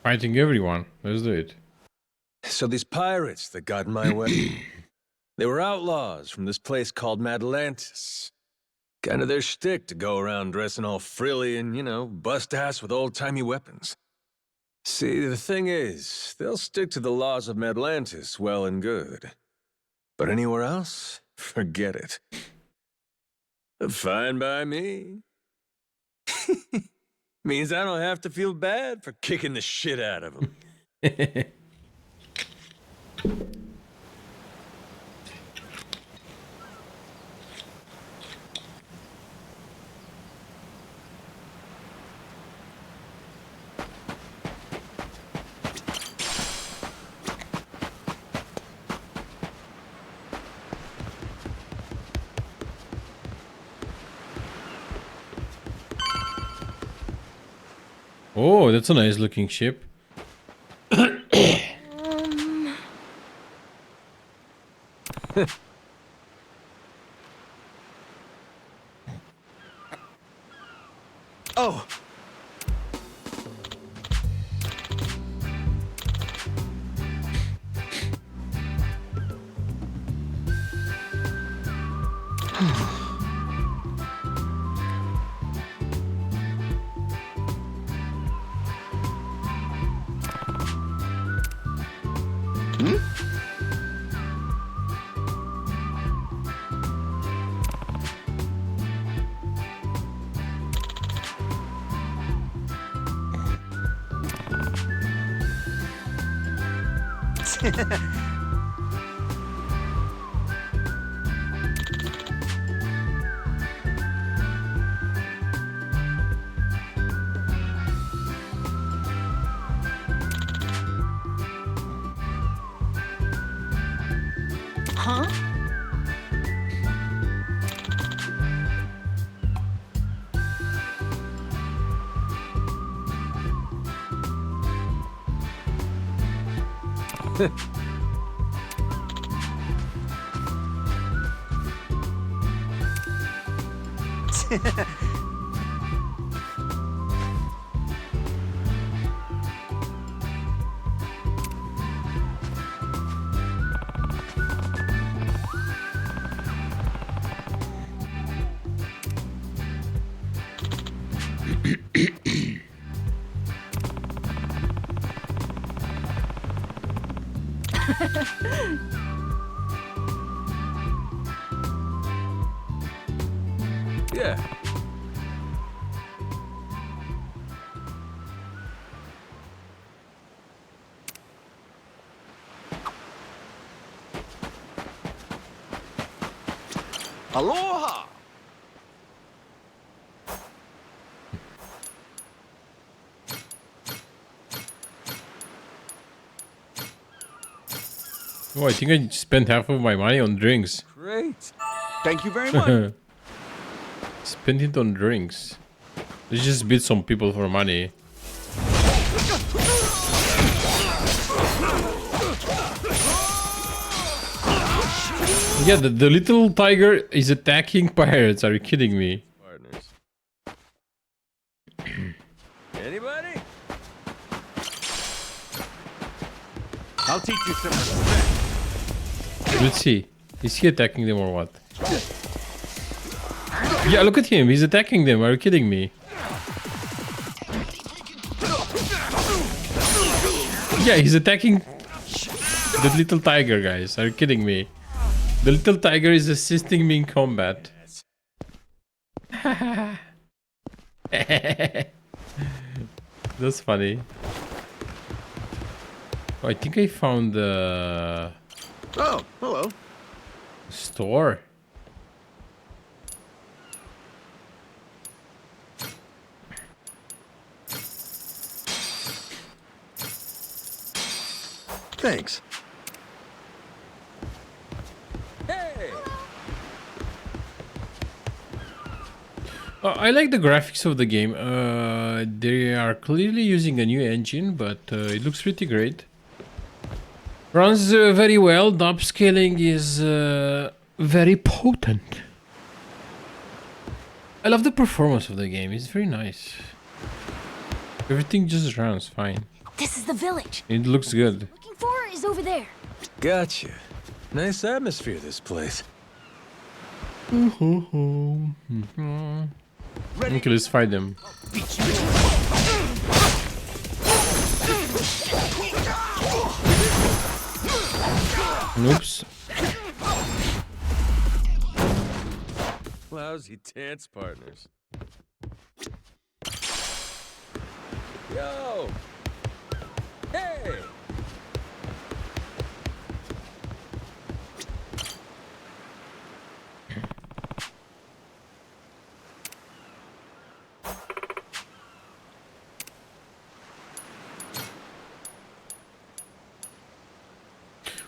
Fighting everyone. Let's do it. So these pirates that got in my way, they were outlaws from this place called Madlantis. Kinda their shtick to go around dressing all frilly and, you know, bust ass with old-timey weapons. See, the thing is, they'll stick to the laws of Madlantis well and good. But anywhere else, forget it. Fine by me. Means I don't have to feel bad for kicking the shit out of them. Oh, that's a nice looking ship. Oh! Huh? Yeah. Aloha! Oh, I think I spent half of my money on drinks. Great. Thank you very much. Spend it on drinks. Let's just beat some people for money. Yeah, the little tiger is attacking pirates. Are you kidding me? Partners. Anybody? I'll teach you some respect. Let's see. Is he attacking them or what? Yeah, look at him. He's attacking them. Are you kidding me? Yeah, he's attacking the little tiger, guys. Are you kidding me? The little tiger is assisting me in combat. That's funny. Oh, I think I found the Oh, hello. store. Thanks. I like the graphics of the game. They are clearly using a new engine, but it looks pretty great. Runs very well. The upscaling is very potent. I love the performance of the game. It's very nice. Everything just runs fine. This is the village. It looks good. Looking for is over there. Gotcha. Nice atmosphere, this place. Okay, let's fight them. Oops. Lousy dance partners. Yo! Hey!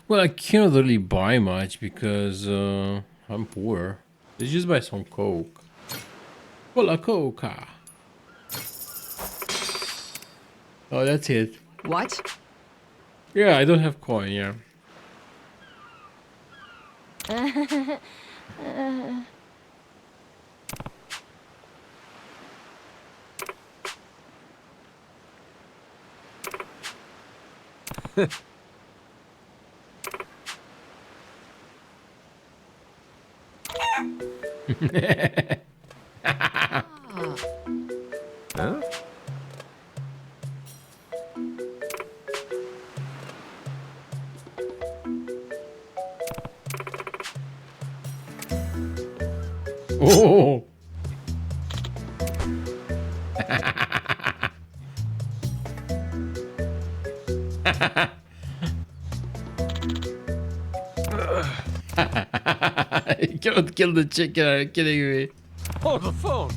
Well, I cannot really buy much because I'm poor. Let's just buy some coke. Cola Coca. Oh, that's it. What? Yeah, I don't have coin, yeah. Huh? Oh! You cannot kill the chicken, are you kidding me? Hold the phone!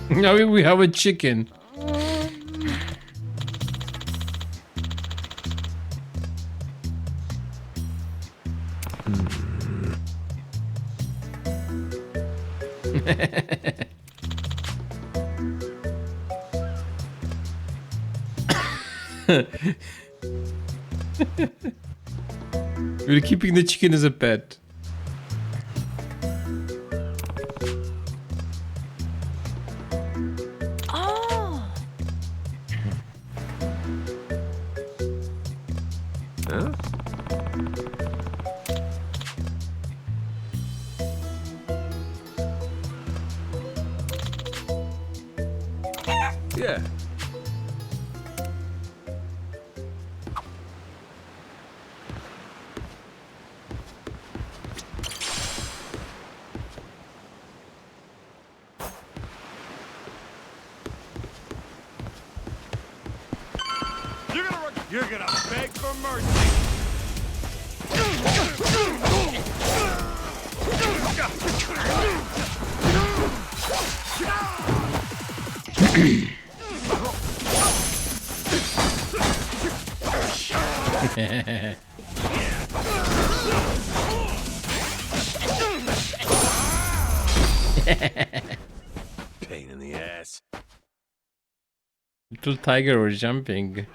Now we have a chicken. We're keeping the chicken as a pet. Oh, Huh? Yeah. You're gonna beg for mercy. Pain in the ass. Little tiger was jumping.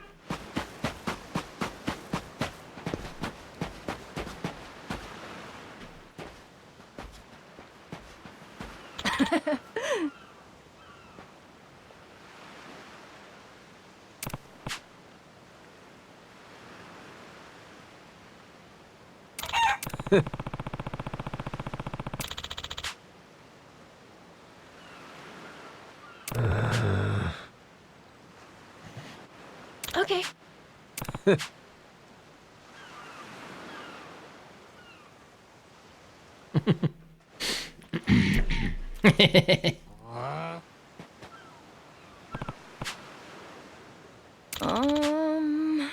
Okay. Um.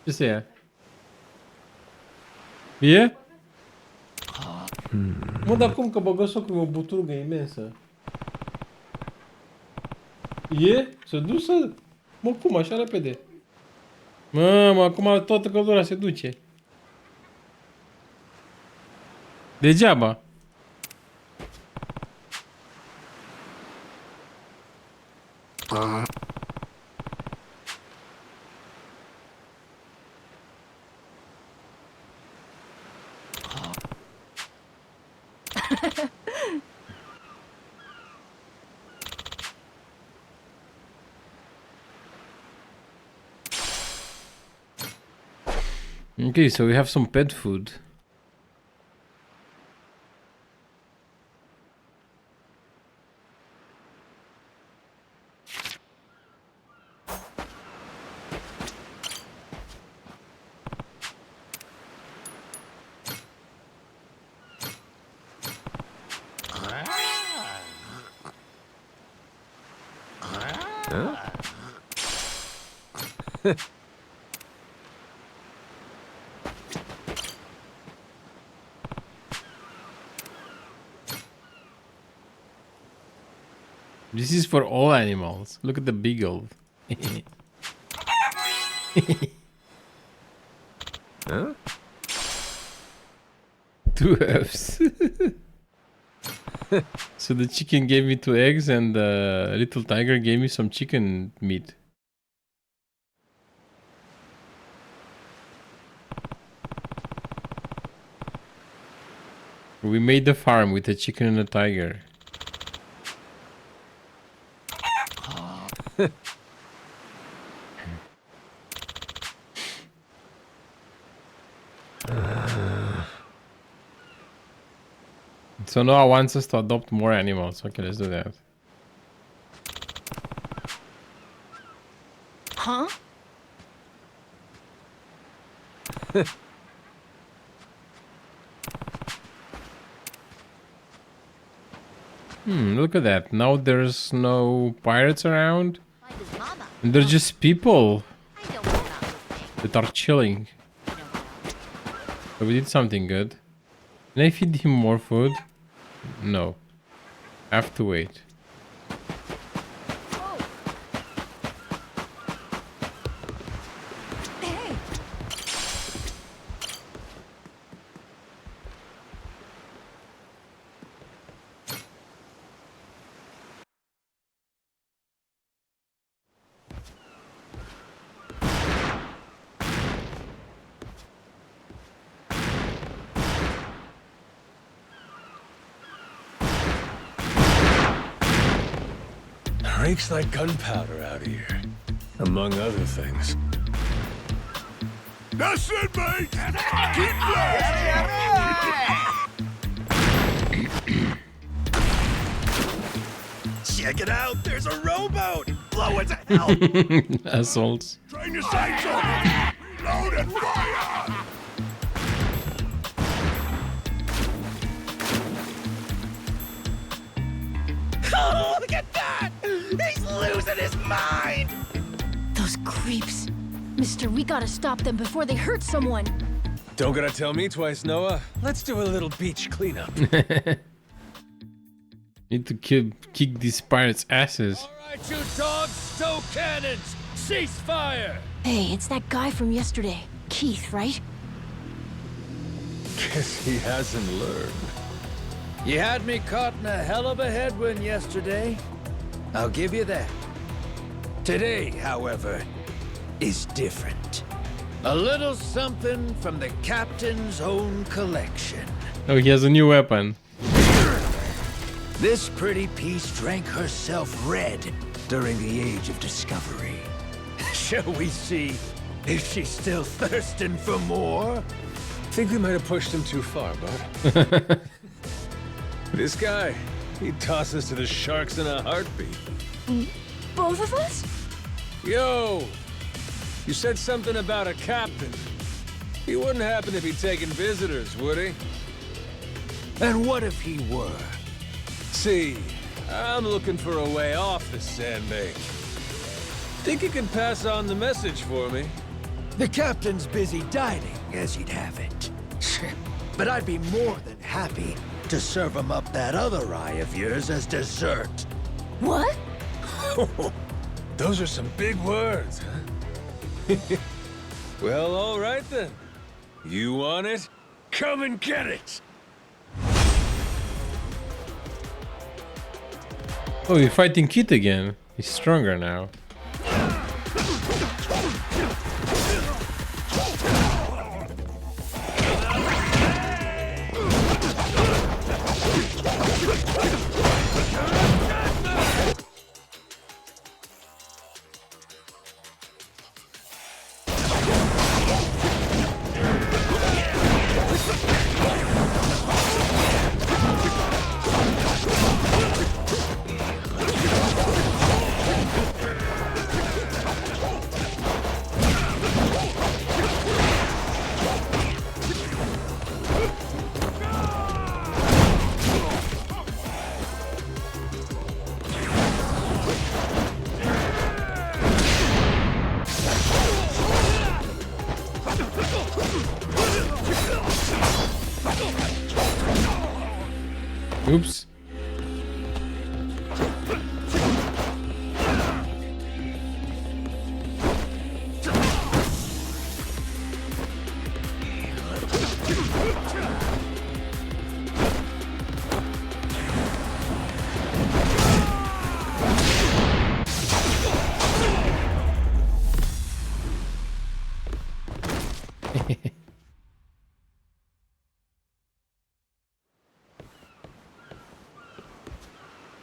Just yeah. Vie? Mă, dar cum că băgă socul o buturugă imensă? E? Se dusă? Mă, cum, așa repede? Mă, acum toată căldura se duce. Degeaba. Okay, so we have some pet food. This is for all animals. Look at the beagle. Huh? 2 Fs. So the chicken gave me 2 eggs and the little tiger gave me some chicken meat. We made the farm with a chicken and a tiger. So Noah wants us to adopt more animals. Okay, let's do that. Huh? Look at that. Now there's no pirates around. And they're just people that are chilling. So we did something good. Can I feed him more food? No. Have to wait. Reeks like gunpowder out here, among other things. That's it, mate! Keep that! Check it out! There's a rowboat! Blow it to hell! Assholes. Train your sights on it! Reload and fire! Oh, look at that! He's losing his mind! Those creeps. Mister, we gotta stop them before they hurt someone. Don't gotta tell me twice, Noah. Let's do a little beach cleanup. Need to kick these pirates' asses. All right, you dogs, stow cannons. Cease fire. Hey, it's that guy from yesterday. Keith, right? Guess he hasn't learned. You had me caught in a hell of a headwind yesterday. I'll give you that. Today, however, is different. A little something from the captain's own collection. Oh, he has a new weapon. This pretty piece drank herself red during the Age of Discovery. Shall we see if she's still thirsting for more? Think we might have pushed him too far, bud. This guy, he'd toss us to the sharks in a heartbeat. Both of us? Yo! You said something about a captain. He wouldn't happen to be taking visitors, would he? And what if he were? See, I'm looking for a way off this sandbank. Think you can pass on the message for me? The captain's busy dining, as he'd have it. But I'd be more than happy to serve him up that other eye of yours as dessert. What? Those are some big words, huh? Well, all right then. You want it? Come and get it! Oh, you're fighting Kit again. He's stronger now. Oops.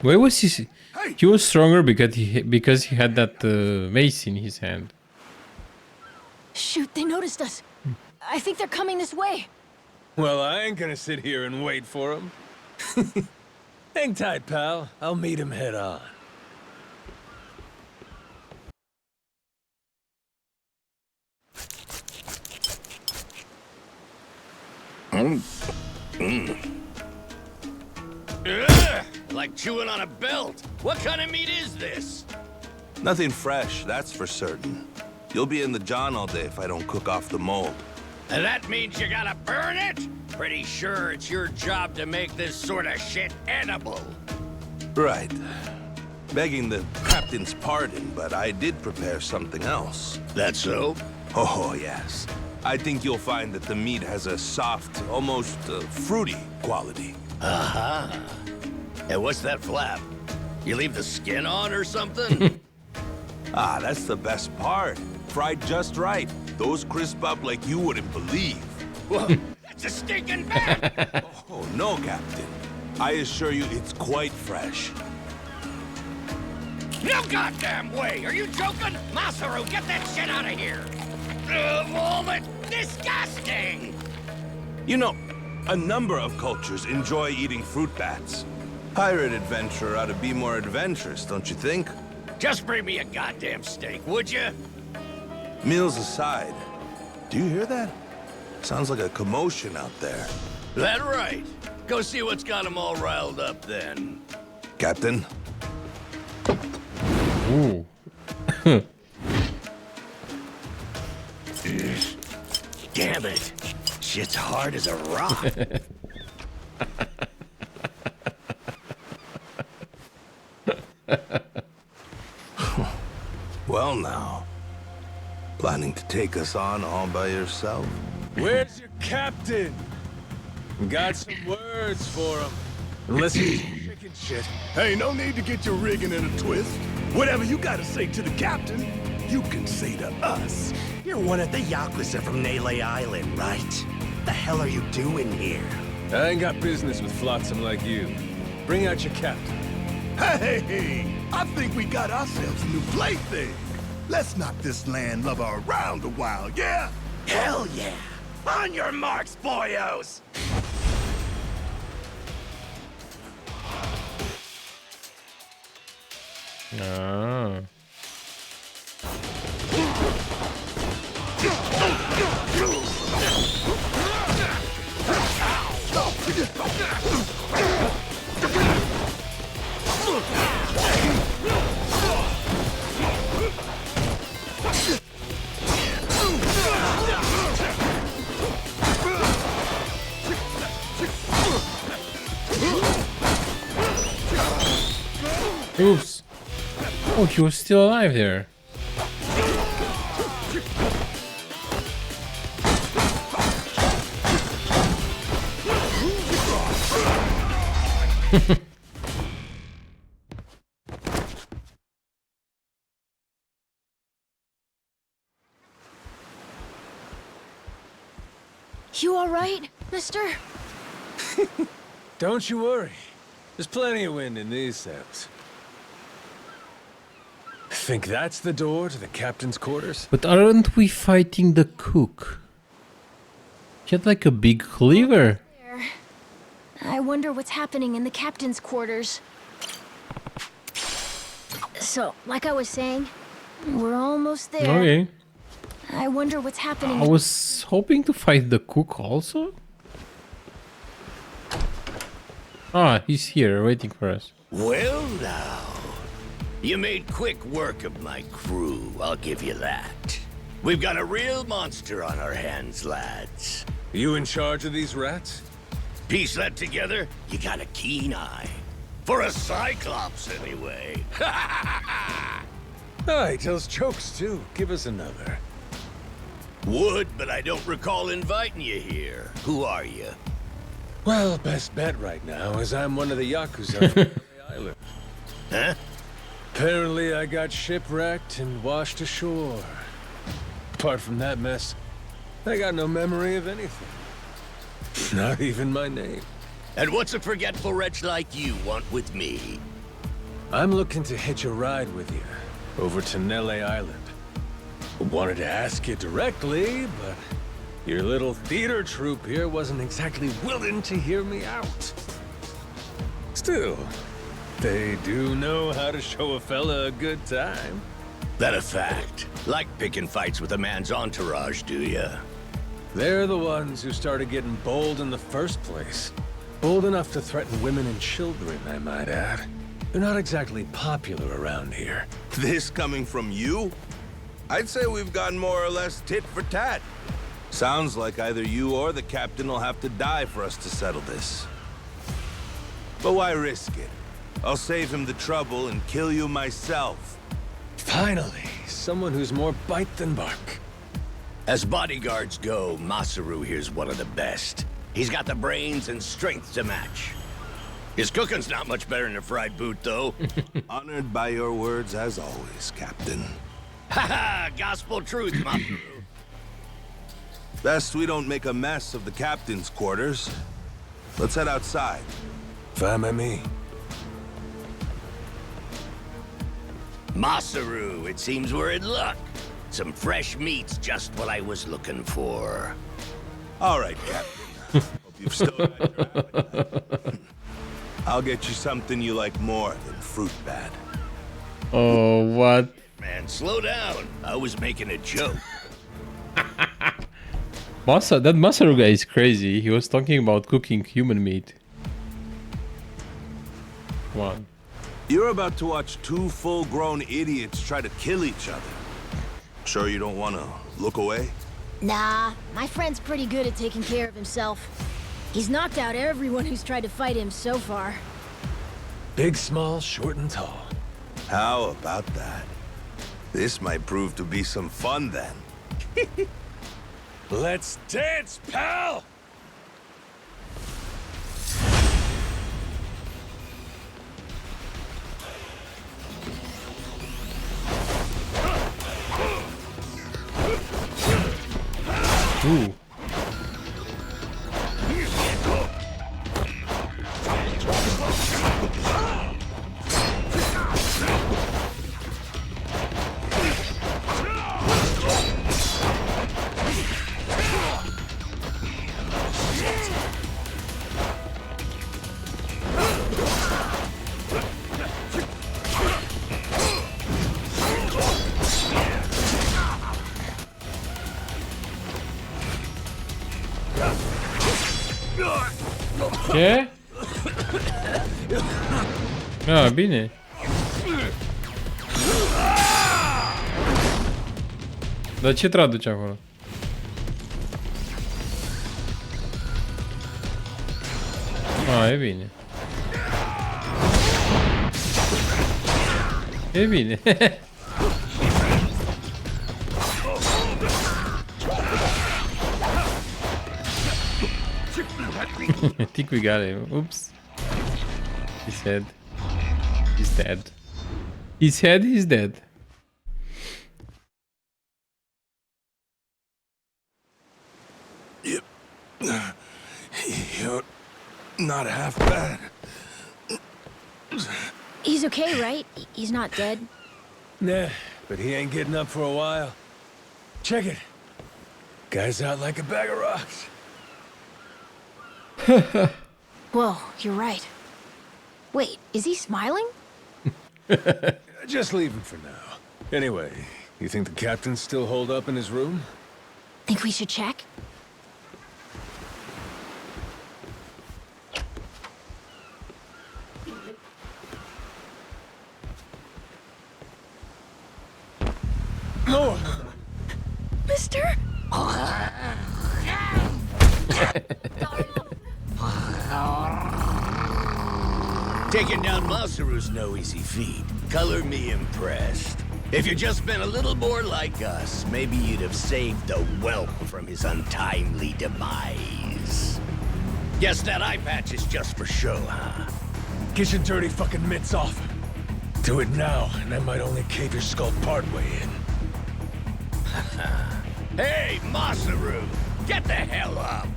Where was he? He was stronger because he had that mace in his hand. Shoot, they noticed us. I think they're coming this way. Well, I ain't gonna sit here and wait for him. Hang tight, pal. I'll meet him head on. Ugh, like chewing on a belt. What kind of meat is this? Nothing fresh, that's for certain. You'll be in the John all day if I don't cook off the mold. And that means you gotta burn it? Pretty sure it's your job to make this sort of shit edible. Right. Begging the captain's pardon, but I did prepare something else. That so? Oh, yes. I think you'll find that the meat has a soft, almost fruity quality. Uh-huh. And what's that flap? You leave the skin on or something? Ah, that's the best part. Fried just right. Those crisp up like you wouldn't believe. Whoa, that's a stinking bad! Oh, no, Captain. I assure you it's quite fresh. No goddamn way! Are you joking? Masaru, get that shit out of here! All that disgusting! You know, a number of cultures enjoy eating fruit bats. Pirate adventurer ought to be more adventurous, don't you think? Just bring me a goddamn steak, would you? Meals aside, do you hear that? Sounds like a commotion out there. That right. Go see what's got them all riled up then. Captain? Ooh. Damn it. Shit's hard as a rock. Well now, planning to take us on all by yourself? Where's your captain? Got some words for him. Unless he's chicken shit. Hey, no need to get your rigging in a twist. Whatever you gotta say to the captain, you can say to us. You're one of the Yakuza from Nele Island, right? The hell are you doing here? I ain't got business with flotsam like you. Bring out your captain. Hey, I think we got ourselves a new plaything. Let's knock this landlubber around a while, yeah? Hell yeah! On your marks, boyos! Ah. Oops. Oh, he was still alive there. You all right, mister? Don't you worry. There's plenty of wind in these sails. Think that's the door to the captain's quarters? But aren't we fighting the cook? He had like a big cleaver. There. I wonder what's happening in the captain's quarters. So, like I was saying, we're almost there. Okay. I wonder what's happening. I was hoping to fight the cook also. Ah, he's here waiting for us. Well now, you made quick work of my crew, I'll give you that. We've got a real monster on our hands, lads. You in charge of these rats? Piece that together, you got a keen eye. For a Cyclops, anyway. Oh, he tells jokes too. Give us another. Would, but I don't recall inviting you here. Who are you? Well, best bet right now is I'm one of the Yakuza from the island. Huh? Apparently I got shipwrecked and washed ashore. Apart from that mess, I got no memory of anything. Not even my name. And what's a forgetful wretch like you want with me? I'm looking to hitch a ride with you over to Nele Island. Wanted to ask you directly, but your little theater troupe here wasn't exactly willing to hear me out. Still, they do know how to show a fella a good time. That a fact? Like picking fights with a man's entourage, do ya? They're the ones who started getting bold in the first place. Bold enough to threaten women and children, I might add. They're not exactly popular around here. This coming from you? I'd say we've gone more or less tit for tat. Sounds like either you or the captain will have to die for us to settle this. But why risk it? I'll save him the trouble and kill you myself. Finally, someone who's more bite than bark. As bodyguards go, Masaru here's one of the best. He's got the brains and strength to match. His cooking's not much better than a fried boot, though. Honored by your words as always, Captain. Haha, gospel truth, Masaru. Best we don't make a mess of the captain's quarters. Let's head outside. Fine by me. Masaru, it seems we're in luck. Some fresh meat's just what I was looking for. All right, Captain. Hope you've still got your appetite. I'll get you something you like more than fruit bat. Oh, what? Man, slow down. I was making a joke. That Masaru guy is crazy. He was talking about cooking human meat. Come on. You're about to watch two full-grown idiots try to kill each other. Sure you don't want to look away? Nah, my friend's pretty good at taking care of himself. He's knocked out everyone who's tried to fight him so far. Big, small, short, and tall. How about that? This might prove to be some fun then. Let's dance, pal! Ooh. Ce? Ah, bine. Dar ce traduce acolo? Ah, e bine. E bine. I think we got him. Oops. He's dead. He's dead. His head is dead. Yep. You're not half bad. He's okay, right? He's not dead? Nah, but he ain't getting up for a while. Check it. Guy's out like a bag of rocks. Whoa, you're right. Wait, is he smiling? Just leave him for now. Anyway, you think the captain's still holed up in his room? Think we should check? No! Mister? Taking down Masaru's no easy feat. Color me impressed. If you'd just been a little more like us, maybe you'd have saved the whelp from his untimely demise. Guess that eye patch is just for show, huh? Get your dirty fucking mitts off. Do it now, and I might only cave your skull partway in. Hey, Masaru! Get the hell up!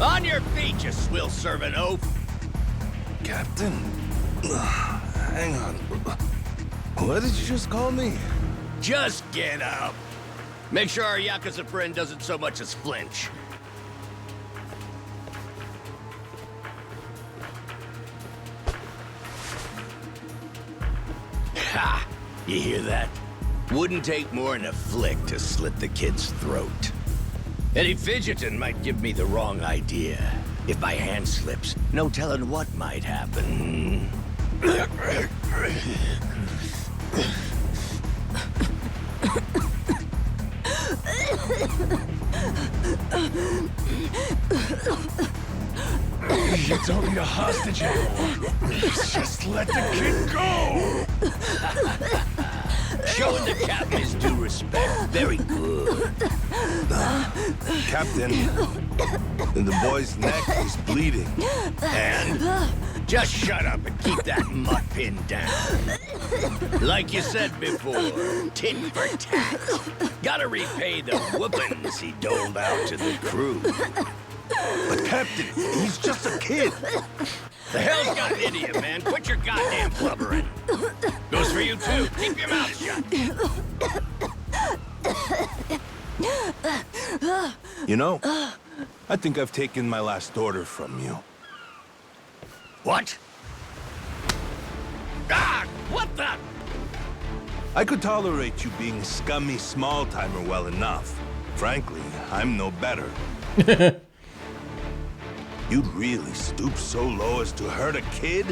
On your feet, you swill-serving oaf! Captain? Hang on. What did you just call me? Just get up! Make sure our Yakuza friend doesn't so much as flinch. Ha! You hear that? Wouldn't take more than a flick to slit the kid's throat. Any fidgeting might give me the wrong idea. If my hand slips, no telling what might happen. You don't need a hostage anymore. Just let the kid go! Showing the captain his due respect. Very good. Captain, the boy's neck is bleeding. And just shut up and keep that mutt pinned down. Like you said before, tit for tat. Gotta repay the whoopings he doled out to the crew. But Captain, he's just a kid. The hell's gotten into you, man? Quit your goddamn blubbering. Goes for you too. Keep your mouth shut. You know, I think I've taken my last order from you. What? Ah! What the? I could tolerate you being scummy small-timer well enough. Frankly, I'm no better. You'd really stoop so low as to hurt a kid?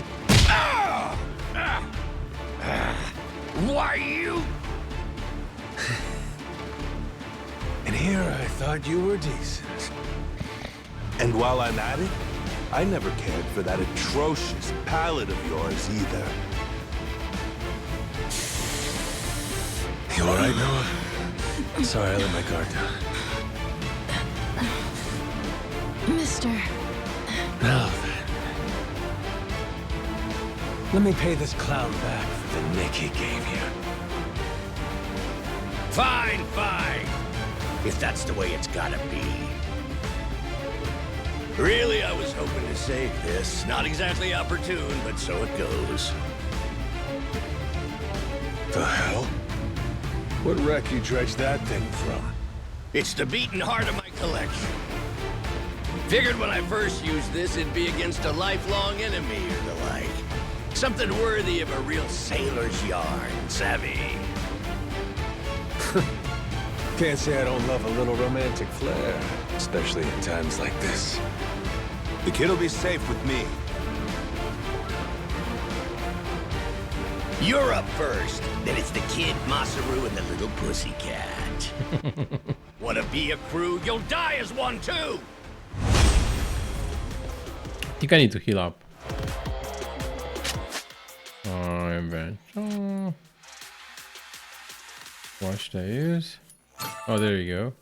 Why you? And here I thought you were decent. And while I'm at it, I never cared for that atrocious palate of yours either. You alright, Noah? Sorry, I let my guard down. Mister. Now then. Let me pay this clown back for the nick he gave you. Fine, fine. If that's the way it's gotta be. Really, I was hoping to save this. Not exactly opportune, but so it goes. The hell? What wreck you dredged that thing from? It's the beating heart of my collection. Figured when I first used this, it'd be against a lifelong enemy or the like. Something worthy of a real sailor's yarn, savvy? Can't say I don't love a little romantic flair, especially in times like this. The kid'll be safe with me. You're up first. Then it's the kid, Masaru, and the little pussycat. Wanna be a crew? You'll die as one too! I think I need to heal up. Invention. Watch the use. Oh, there you go.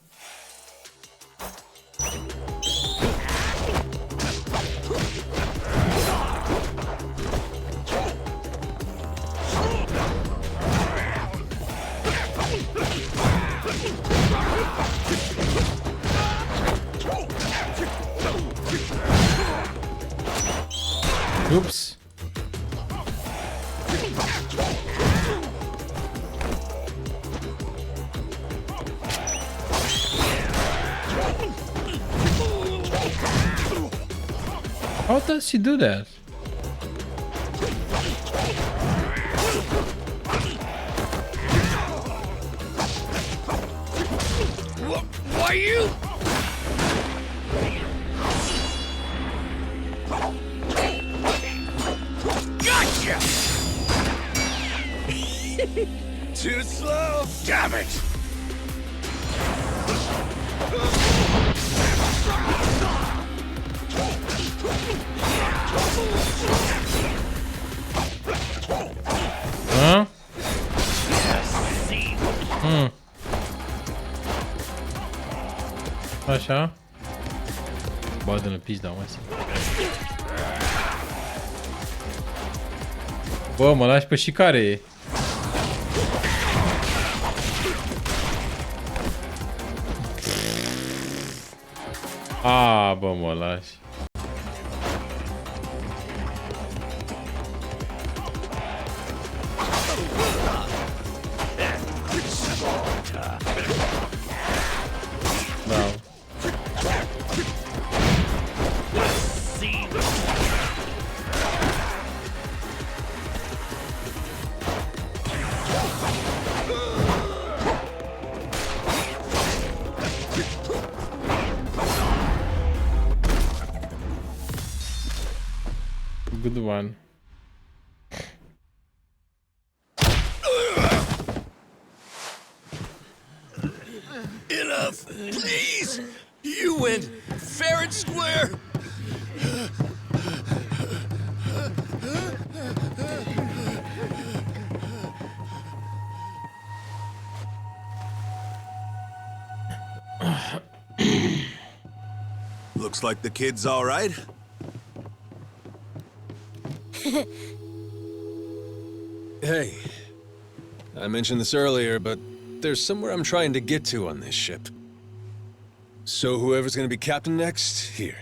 Oops. How does she do that? Why you? Gotcha! Too slow! Damn it! Huh? Așa. Bă-dă-l pizda, mă. Bă, mă lași pe și care e? A, bă, mă lași. Da. Good one. Enough, please! You went fair and square! Looks like the kid's all right. Hey, I mentioned this earlier, but there's somewhere I'm trying to get to on this ship. So whoever's gonna be captain next, here.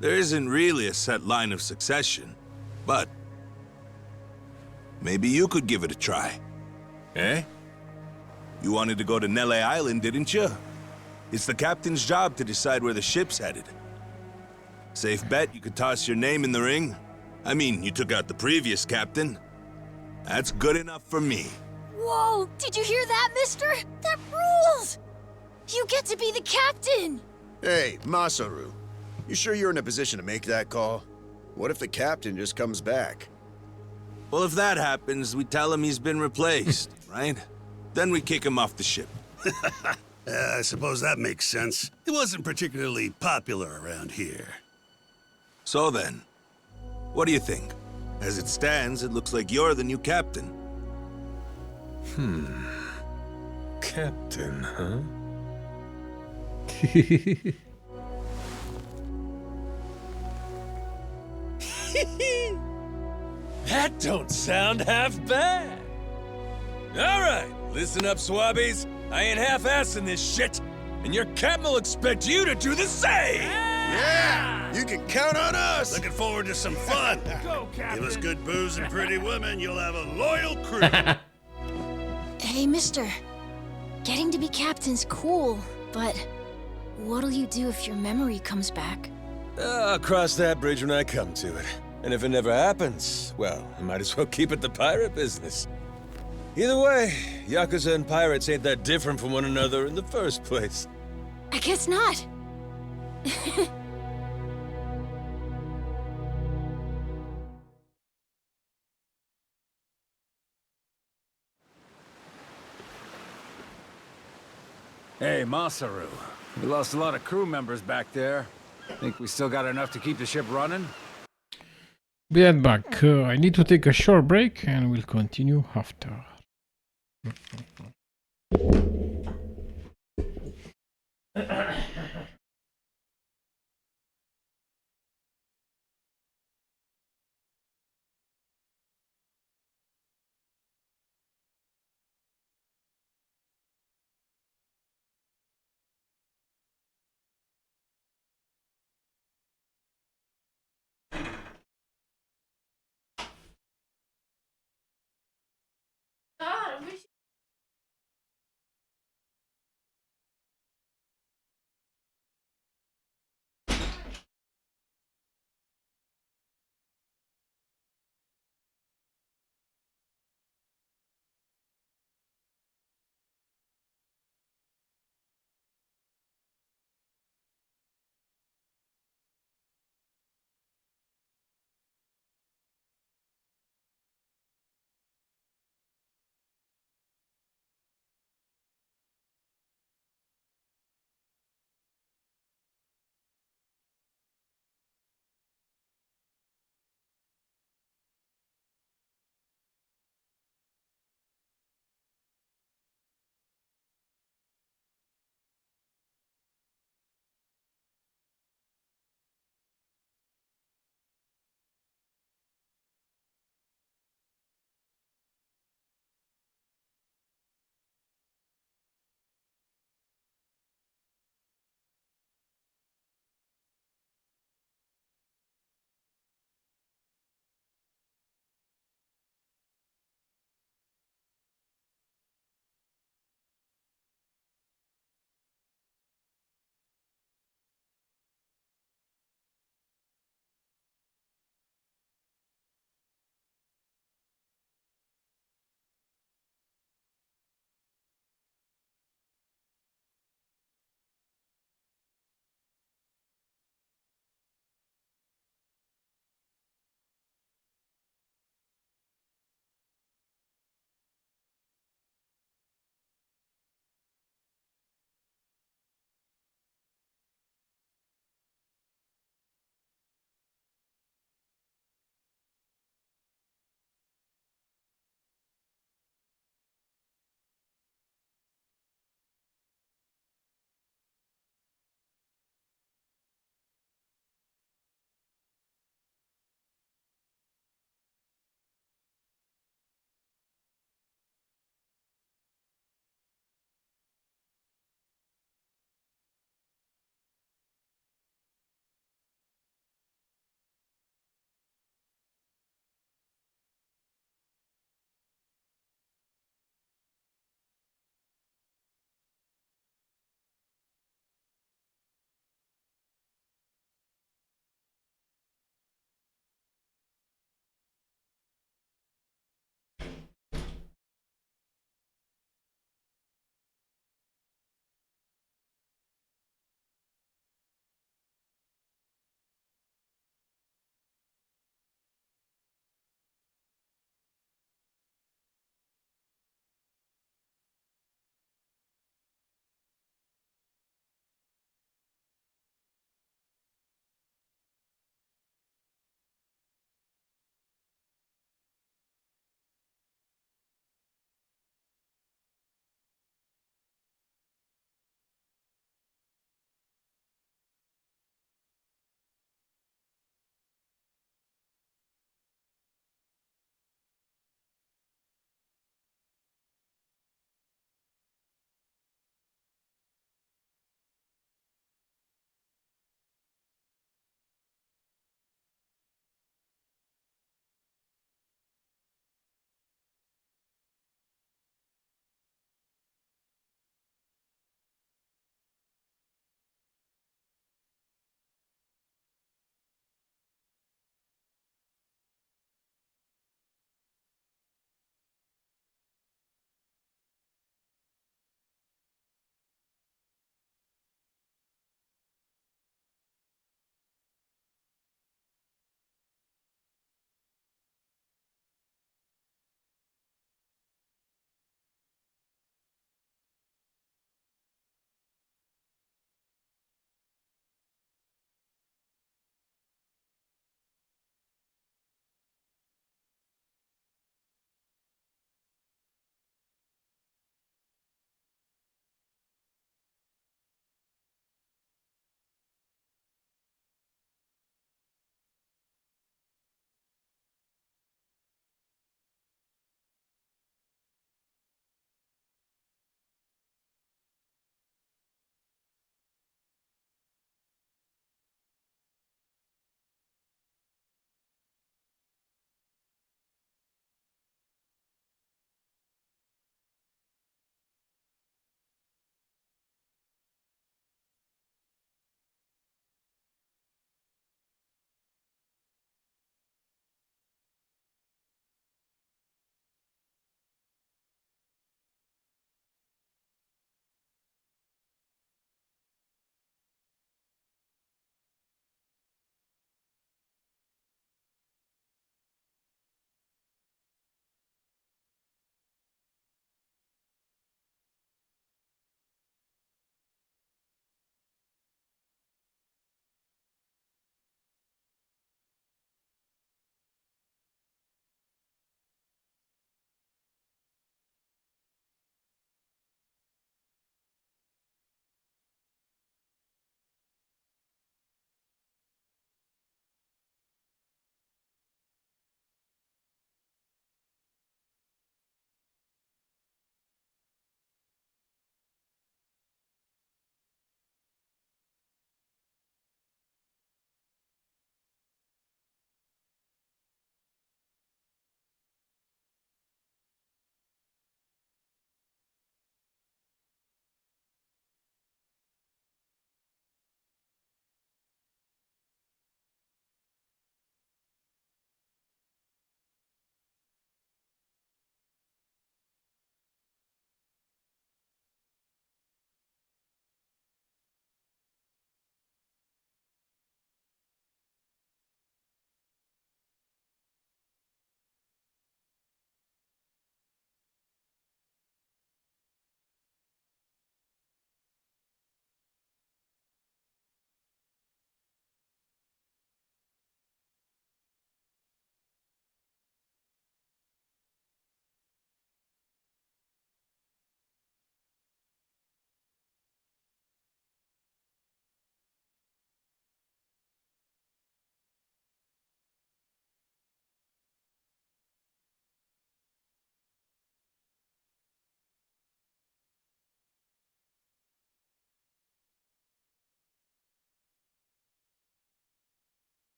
There isn't really a set line of succession, but Maybe you could give it a try. Eh? You wanted to go to Nele Island, didn't you? It's the captain's job to decide where the ship's headed. Safe bet you could toss your name in the ring? I mean, you took out the previous captain. That's good enough for me. Whoa, did you hear that, mister? That rules! You get to be the captain! Hey, Masaru. You sure you're in a position to make that call? What if the captain just comes back? Well, if that happens, we tell him he's been replaced, right? Then we kick him off the ship. I suppose that makes sense. He wasn't particularly popular around here. So then, what do you think? As it stands, it looks like you're the new captain. Captain, huh? That don't sound half bad. All right, listen up, swabbies. I ain't half-assing this shit, and your captain will expect you to do the same. Yeah! You can count on us! Looking forward to some fun. Go, Captain. Give us good booze and pretty women, you'll have a loyal crew. Hey, mister. Getting to be captain's cool, but what'll you do if your memory comes back? I'll cross that bridge when I come to it. And if it never happens, well, I might as well keep it the pirate business. Either way, Yakuza and pirates ain't that different from one another in the first place. I guess not. Hey, Masaru. We lost a lot of crew members back there. Think we still got enough to keep the ship running? Be right back. I need to take a short break and we'll continue after.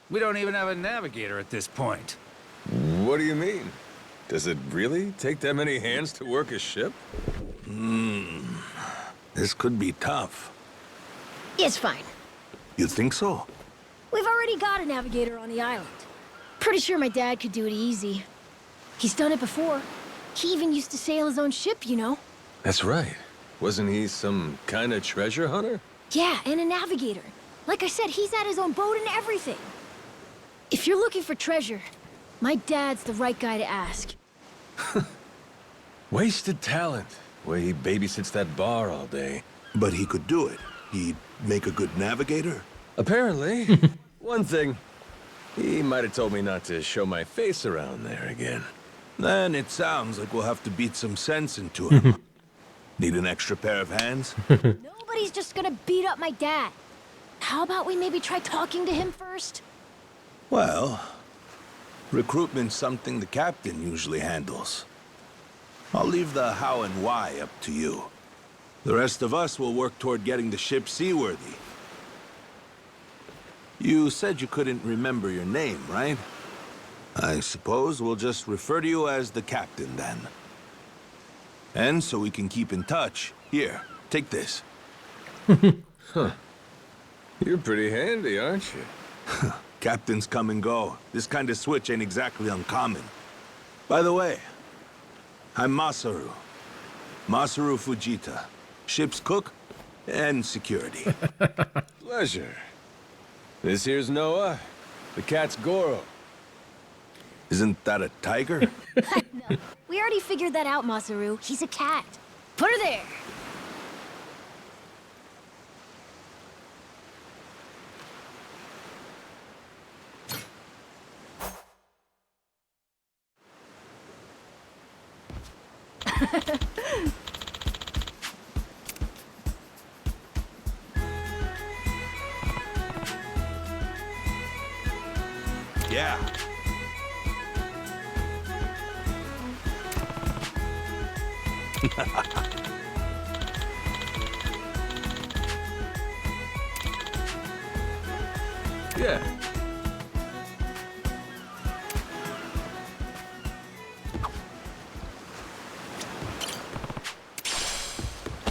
We don't even have a navigator at this point. What do you mean? Does it really take that many hands to work a ship? This could be tough. It's fine. You think so? We've already got a navigator on the island. Pretty sure my dad could do it easy. He's done it before. He even used to sail his own ship, you know? That's right. Wasn't he some kind of treasure hunter? Yeah, and a navigator. Like I said, he's had his own boat and everything. If you're looking for treasure, my dad's the right guy to ask. Wasted talent. Way he babysits that bar all day. But he could do it. He'd make a good navigator. Apparently. One thing. He might have told me not to show my face around there again. Then it sounds like we'll have to beat some sense into him. Need an extra pair of hands? Nobody's just gonna beat up my dad. How about we maybe try talking to him first? Well, recruitment's something the captain usually handles. I'll leave the how and why up to you. The rest of us will work toward getting the ship seaworthy. You said you couldn't remember your name, right? I suppose we'll just refer to you as the captain, then. And so we can keep in touch, here, take this. Huh. You're pretty handy, aren't you? Captains come and go. This kind of switch ain't exactly uncommon. By the way, I'm Masaru. Masaru Fujita. Ship's cook and security. Pleasure. This here's Noah. The cat's Goro. Isn't that a tiger? No, we already figured that out, Masaru. He's a cat. Put her there. Yeah. Yeah.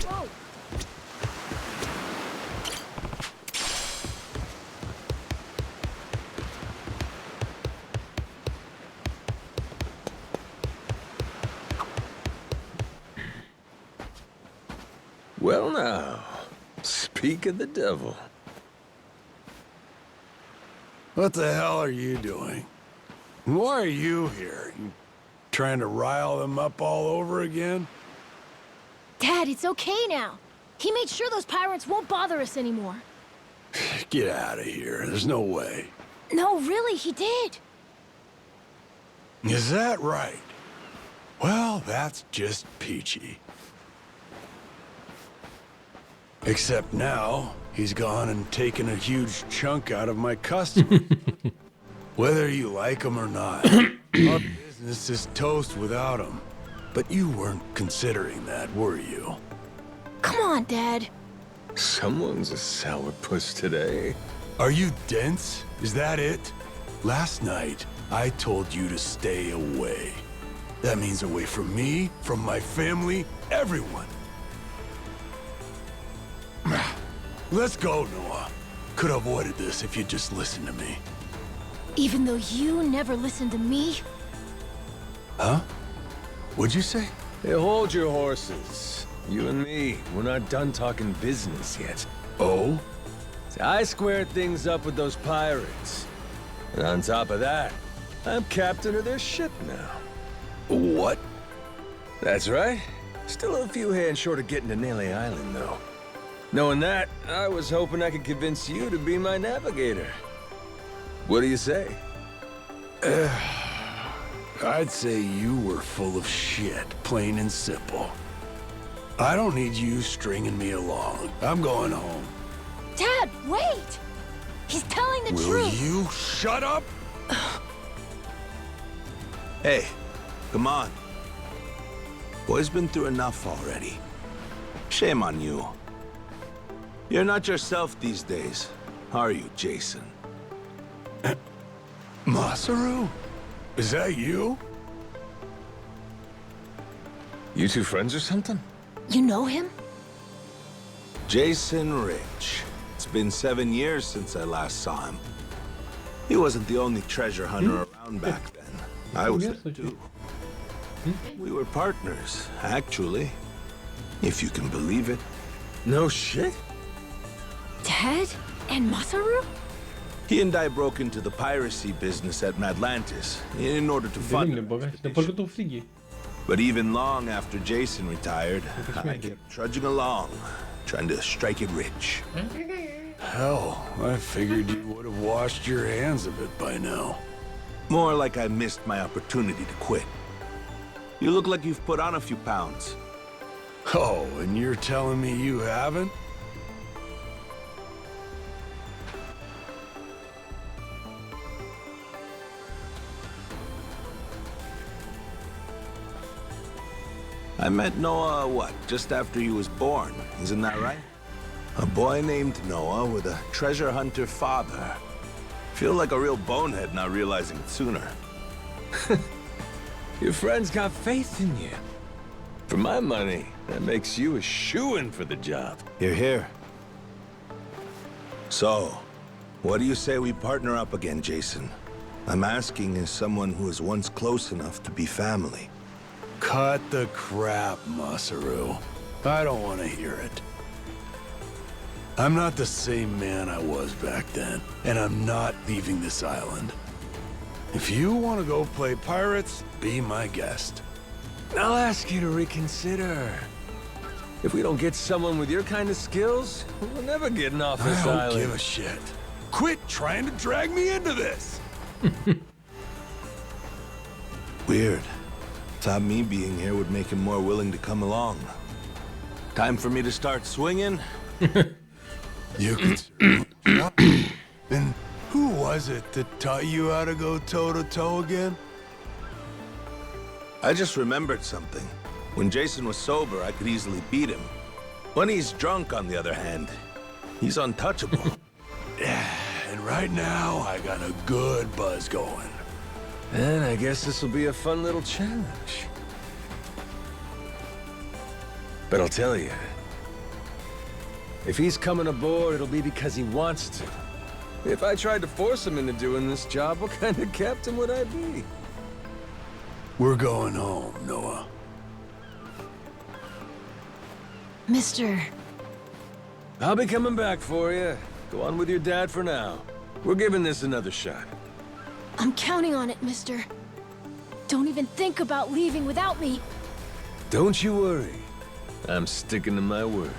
Whoa. Well now, speak of the devil. What the hell are you doing? Why are you here? You trying to rile them up all over again? Dad, it's okay now. He made sure those pirates won't bother us anymore. Get out of here. There's no way. No, really, he did. Is that right? Well, that's just peachy. Except now, he's gone and taken a huge chunk out of my customers. Whether you like him or not, our business is toast without him. But you weren't considering that, were you? Come on, Dad. Someone's a sourpuss today. Are you dense? Is that it? Last night, I told you to stay away. That means away from me, from my family, everyone. Let's go, Noah. Could have avoided this if you'd just listened to me. Even though you never listened to me? Huh? What'd you say? Hey, hold your horses. You and me, we're not done talking business yet. Oh? See, I squared things up with those pirates. And on top of that, I'm captain of their ship now. What? That's right. Still a few hands short of getting to Nele Island, though. Knowing that, I was hoping I could convince you to be my navigator. What do you say? I'd say you were full of shit, plain and simple. I don't need you stringing me along. I'm going home. Dad, wait! He's telling the Will truth. you shut up? Hey, come on. Boy's been through enough already. Shame on you. You're not yourself these days, are you, Jason? Masaru? Is that you? You two friends or something? You know him? Jason Rich. It's been 7 years since I last saw him. He wasn't the only treasure hunter around back then. I was there too. We were partners, actually. If you can believe it. No shit? Ted and Masaru? He and I broke into the piracy business at Madlantis in order to fund Dedim our de expedition. porque eu tô frigui. But even long after Jason retired, I kept trudging along, trying to strike it rich. Hell, I figured you would have washed your hands of it by now. More like I missed my opportunity to quit. You look like you've put on a few pounds. Oh, and you're telling me you haven't? I met Noah, what, just after he was born, isn't that right? A boy named Noah with a treasure hunter father. Feel like a real bonehead not realizing it sooner. Your friends got faith in you. For my money, that makes you a shoo-in for the job. You're here. So, what do you say we partner up again, Jason? I'm asking as someone who was once close enough to be family. Cut the crap, Masaru. I don't want to hear it. I'm not the same man I was back then, and I'm not leaving this island. If you want to go play pirates, be my guest. I'll ask you to reconsider. If we don't get someone with your kind of skills, we're never getting off this I don't island. give a shit. Quit trying to drag me into this! Weird. Thought me being here would make him more willing to come along. Time for me to start swinging? You could certainly try. And who was it that taught you how to go toe-to-toe again? I just remembered something. When Jason was sober, I could easily beat him. When he's drunk, on the other hand, he's untouchable. Yeah, and right now, I got a good buzz going. And I guess this will be a fun little challenge. But I'll tell you, if he's coming aboard, it'll be because he wants to. If I tried to force him into doing this job, what kind of captain would I be? We're going home, Noah. Mister, I'll be coming back for you. Go on with your dad for now. We're giving this another shot. I'm counting on it, mister. Don't even think about leaving without me. Don't you worry. I'm sticking to my word.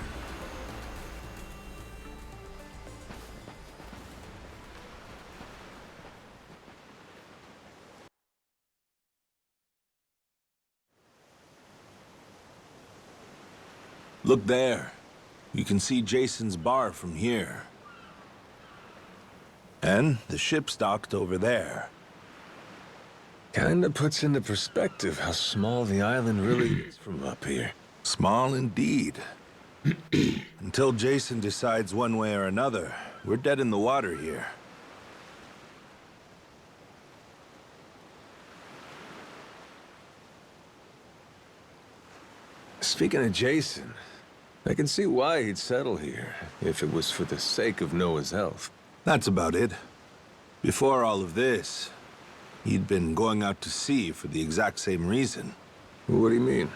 Look there. You can see Jason's bar from here. And the ship's docked over there. Kinda puts into perspective how small the island really is from up here. Small indeed. Until Jason decides one way or another, we're dead in the water here. Speaking of Jason, I can see why he'd settle here, if it was for the sake of Noah's health. That's about it. Before all of this, he'd been going out to sea for the exact same reason. What do you mean?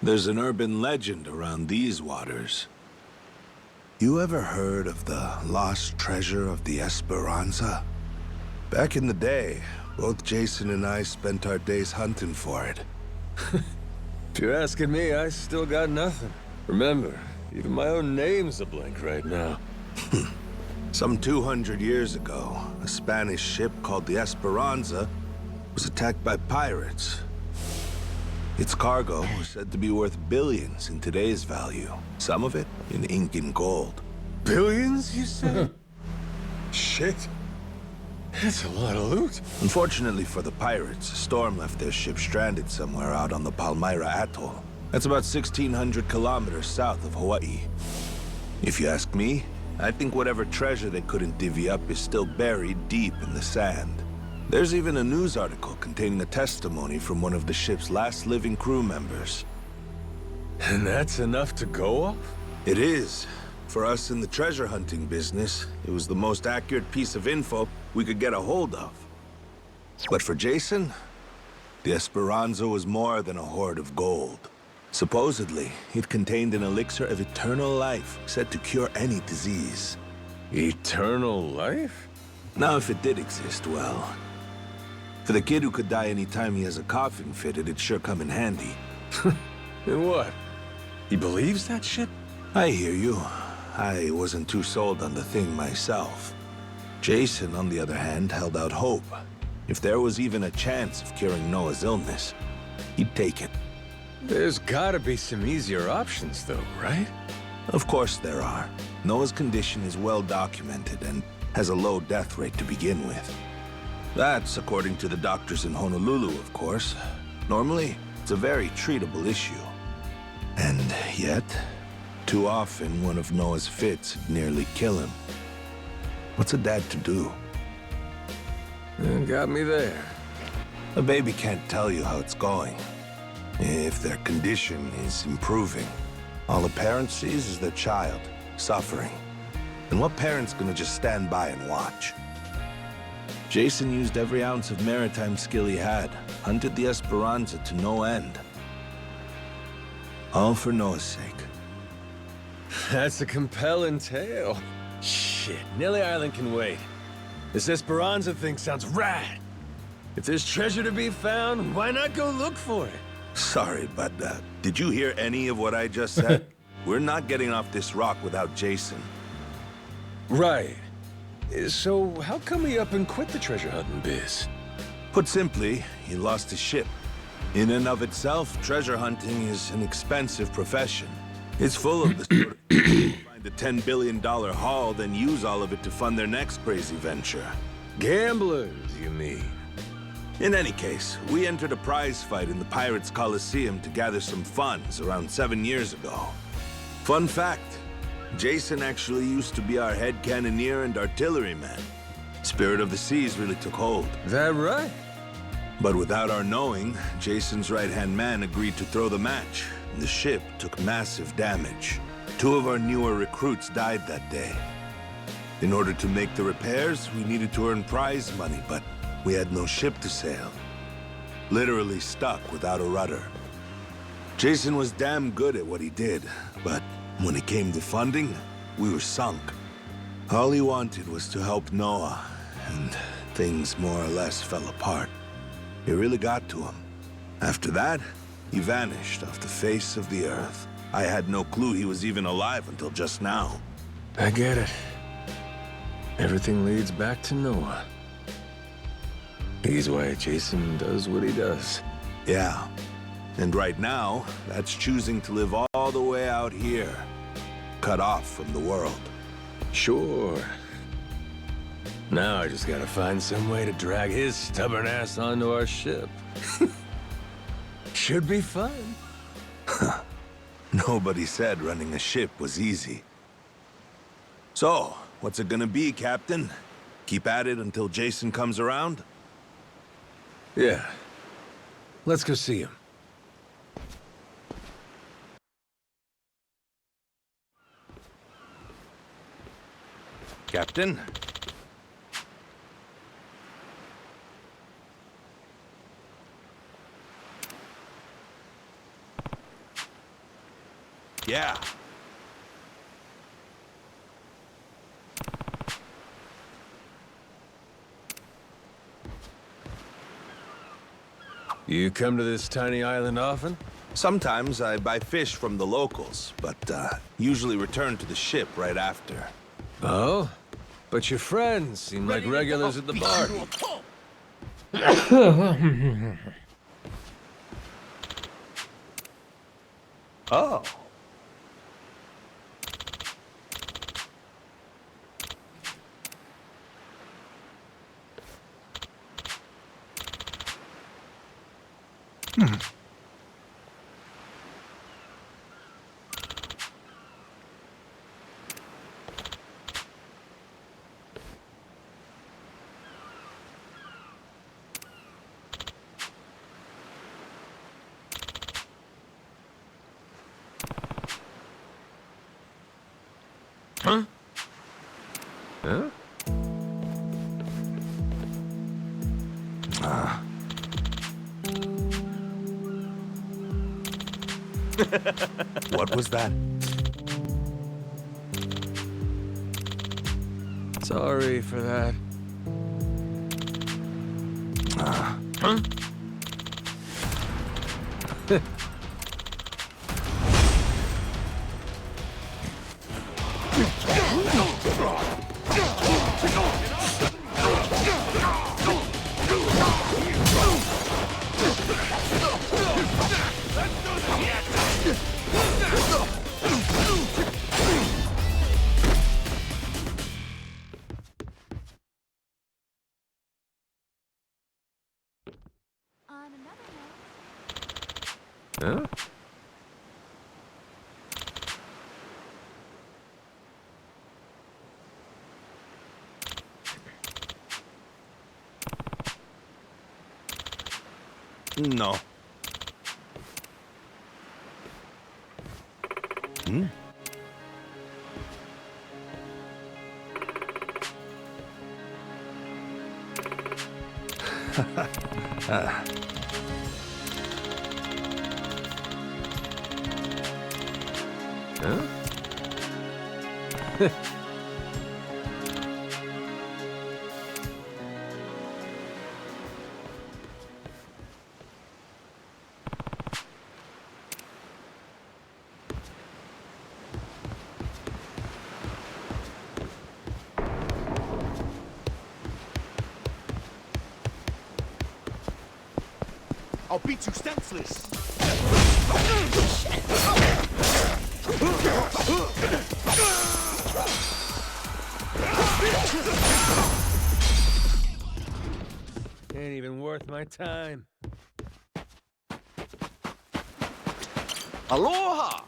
There's an urban legend around these waters. You ever heard of the lost treasure of the Esperanza? Back in the day, both Jason and I spent our days hunting for it. If you're asking me, I still got nothing. Remember, even my own name's a blank right now. Some 200 years ago, a Spanish ship called the Esperanza was attacked by pirates. Its cargo was said to be worth billions in today's value, some of it in ink and gold. Billions, you said? Shit. That's a lot of loot. Unfortunately for the pirates, a storm left their ship stranded somewhere out on the Palmyra Atoll. That's about 1,600 kilometers south of Hawaii. If you ask me, I think whatever treasure they couldn't divvy up is still buried deep in the sand. There's even a news article containing a testimony from one of the ship's last living crew members. And that's enough to go off? It is. For us in the treasure hunting business, it was the most accurate piece of info we could get a hold of. But for Jason, the Esperanza was more than a hoard of gold. Supposedly, it contained an elixir of eternal life, said to cure any disease. Eternal life? Now, if it did exist, well... For the kid who could die any time he has a coffin fitted, it'd sure come in handy. And what? He believes that shit? I hear you. I wasn't too sold on the thing myself. Jason, on the other hand, held out hope. If there was even a chance of curing Noah's illness, he'd take it. There's gotta be some easier options, though, right? Of course there are. Noah's condition is well documented and has a low death rate to begin with. That's according to the doctors in Honolulu, of course. Normally, it's a very treatable issue. And yet, too often one of Noah's fits would nearly kill him. What's a dad to do? Got me there. A baby can't tell you how it's going. If their condition is improving, all a parent sees is their child suffering. And what parent's gonna just stand by and watch? Jason used every ounce of maritime skill he had, hunted the Esperanza to no end. All for Noah's sake. That's a compelling tale. Shit, Nelly Island can wait. This Esperanza thing sounds rad. If there's treasure to be found, why not go look for it? Sorry, but did you hear any of what I just said? We're not getting off this rock without Jason. Right. So how come he up and quit the treasure hunting biz? Put simply, he lost his ship. In and of itself, treasure hunting is an expensive profession. It's full of the sort of people who find a $10 billion haul, then use all of it to fund their next crazy venture. Gamblers, you mean? In any case, we entered a prize fight in the Pirates Coliseum to gather some funds around 7 years ago. Fun fact, Jason actually used to be our head cannoneer and artilleryman. Spirit of the Seas really took hold. That right? But without our knowing, Jason's right-hand man agreed to throw the match, and the ship took massive damage. 2 of our newer recruits died that day. In order to make the repairs, we needed to earn prize money, but we had no ship to sail. Literally stuck without a rudder. Jason was damn good at what he did, but when it came to funding, we were sunk. All he wanted was to help Noah, and things more or less fell apart. It really got to him. After that, he vanished off the face of the earth. I had no clue he was even alive until just now. I get it. Everything leads back to Noah. He's why Jason does what he does. Yeah. And right now, that's choosing to live all the way out here, cut off from the world. Sure. Now I just gotta find some way to drag his stubborn ass onto our ship. Should be fun. Nobody said running a ship was easy. So, what's it gonna be, Captain? Keep at it until Jason comes around? Yeah. Let's go see him. Captain? Yeah. You come to this tiny island often? Sometimes I buy fish from the locals, but usually return to the ship right after. Oh? But your friends seem like regulars at the bar. Oh. Huh? Huh? What was that? Sorry for that. Huh? On another note, Huh? No. Hmm? Huh? I'll beat you senseless. Ain't even worth my time. Aloha!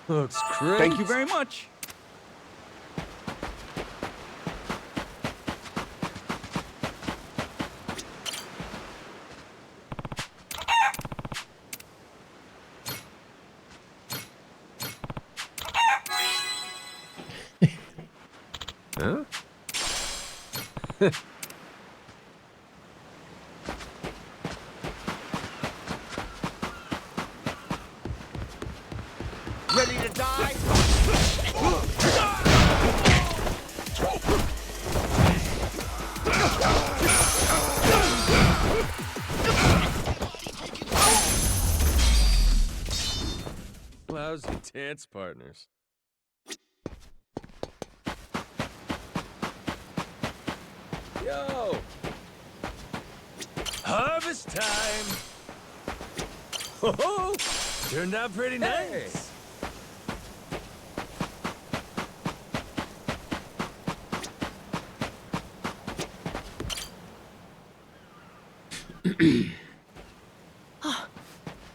Looks great. Thank you very much. Huh? Ready to die? Lousy dance partners. Yo! Harvest time! Ho ho! Turned out pretty nice.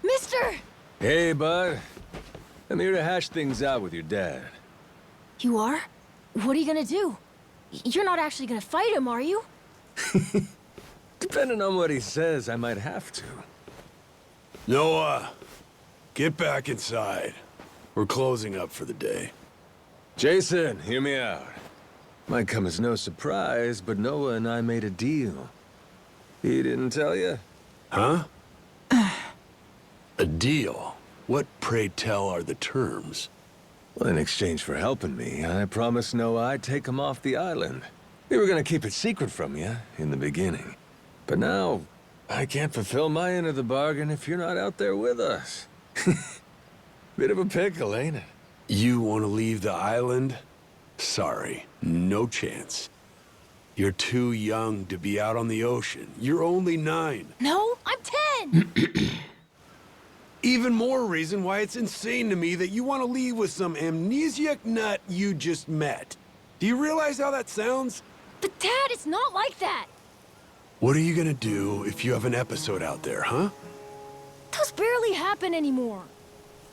Mister! Hey, bud. I'm here to hash things out with your dad. You are? What are you gonna do? You're not actually gonna fight him, are you? Depending on what he says, I might have to. Noah, get back inside. We're closing up for the day. Jason, hear me out. Might come as no surprise, but Noah and I made a deal. He didn't tell you? Huh? A deal? What, pray tell, are the terms? Well, in exchange for helping me, I promised Noah I'd take him off the island. We were gonna keep it secret from you in the beginning. But now, I can't fulfill my end of the bargain if you're not out there with us. Bit of a pickle, ain't it? You want to leave the island? Sorry, no chance. You're too young to be out on the ocean. You're only 9. No, I'm 10! Even more reason why it's insane to me that you want to leave with some amnesiac nut you just met. Do you realize how that sounds? But Dad, it's not like that! What are you gonna do if you have an episode out there, huh? Those barely happen anymore.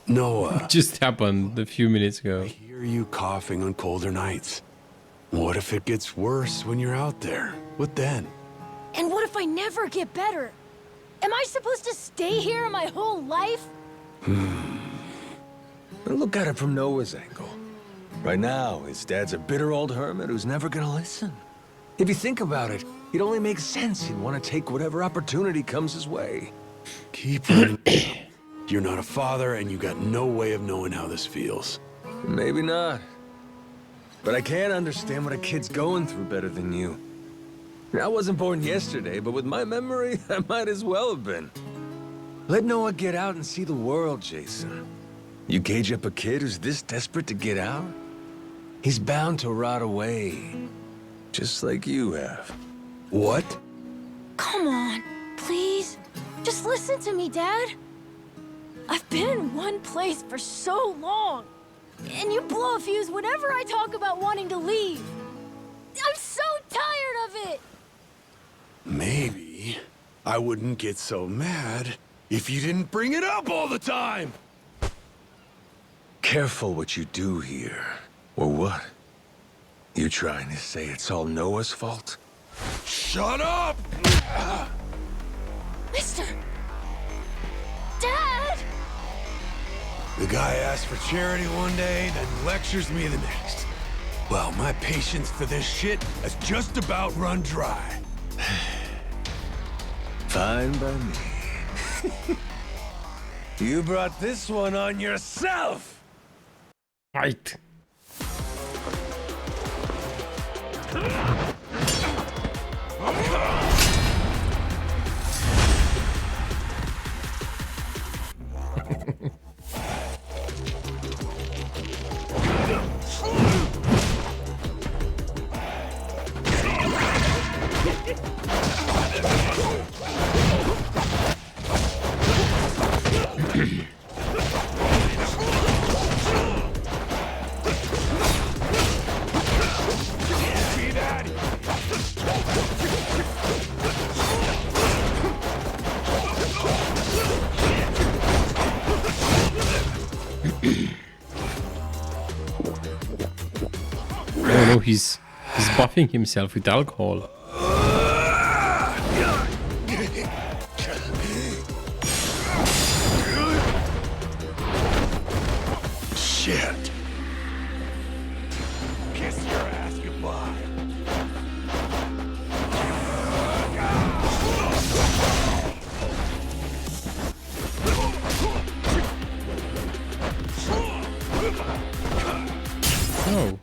Noah, Just happened a few minutes I ago. hear you coughing on colder nights. What if it gets worse when you're out there? What then? And what if I never get better? Am I supposed to stay here my whole life? But look at it from Noah's angle. Right now, his dad's a bitter old hermit who's never gonna listen. If you think about it, it only makes sense he'd want to take whatever opportunity comes his way. Keep running. You're not a father, and you got no way of knowing how this feels. Maybe not. But I can't understand what a kid's going through better than you. I wasn't born yesterday, but with my memory, I might as well have been. Let Noah get out and see the world, Jason. You cage up a kid who's this desperate to get out? He's bound to rot away. Just like you have. What? Come on, please. Just listen to me, Dad. I've been in one place for so long. And you blow a fuse whenever I talk about wanting to leave. I'm so tired of it. Maybe I wouldn't get so mad if you didn't bring it up all the time. Careful what you do here. Or what? You trying to say it's all Noah's fault? Shut up! Mister! Dad! The guy asks for charity one day, then lectures me the next. Well, my patience for this shit has just about run dry. Fine by me. You brought this one on yourself! Right. Oh no, he's buffing himself with alcohol. Shit. Kiss your ass goodbye. Oh.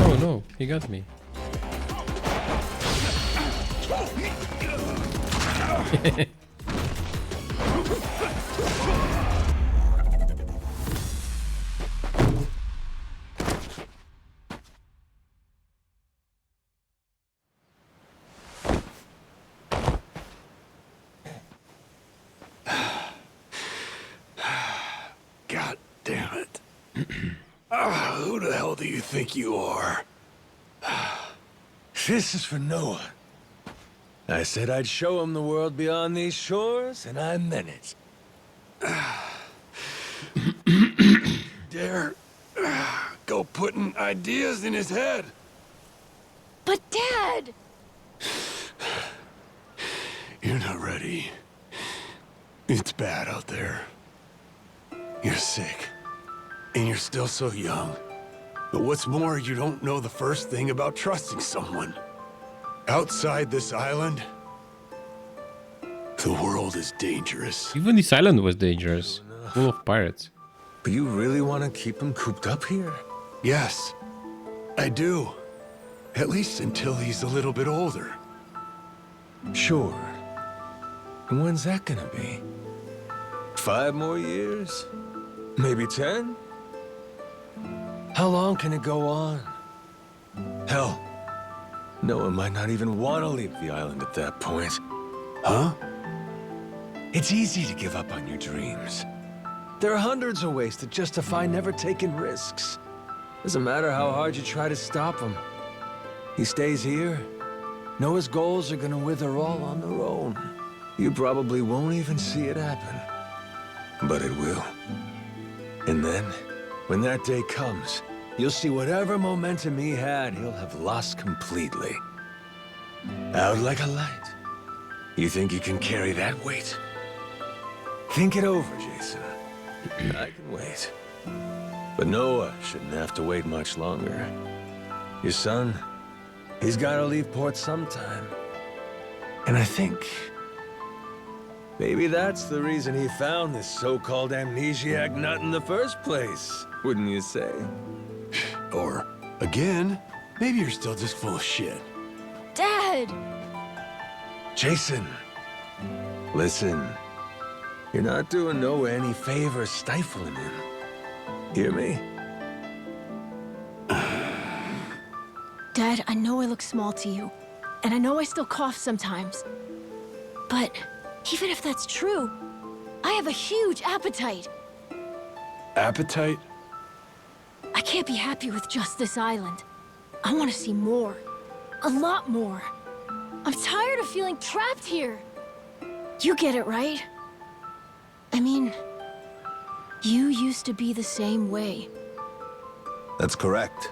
Oh no, he got me. God damn it. Who the hell do you think you are? This is for Noah. I said I'd show him the world beyond these shores, and I meant it. Dare go putting ideas in his head. But Dad! You're not ready. It's bad out there. You're sick. And you're still so young. But what's more, you don't know the first thing about trusting someone. Outside this island, the world is dangerous. Even this island was dangerous, full of pirates. But you really want to keep him cooped up here? Yes, I do. At least until he's a little bit older. Sure. And when's that gonna be? 5 more years? Maybe 10? How long can it go on? Hell, Noah might not even want to leave the island at that point. Huh? It's easy to give up on your dreams. There are hundreds of ways to justify never taking risks. Doesn't matter how hard you try to stop him. He stays here. Noah's goals are gonna wither all on their own. You probably won't even see it happen. But it will. And then, when that day comes, you'll see whatever momentum he had, he'll have lost completely. Out like a light. You think you can carry that weight? Think it over, Jason. I can wait. But Noah shouldn't have to wait much longer. Your son, he's gotta leave port sometime. And I think maybe that's the reason he found this so-called amnesiac nut in the first place, wouldn't you say? Or, again, maybe you're still just full of shit. Dad! Jason, listen. You're not doing Noah any favors stifling him. Hear me? Dad, I know I look small to you, and I know I still cough sometimes. But even if that's true, I have a huge appetite. Appetite? I can't be happy with just this island. I want to see more. A lot more. I'm tired of feeling trapped here. You get it, right? I mean, you used to be the same way. That's correct.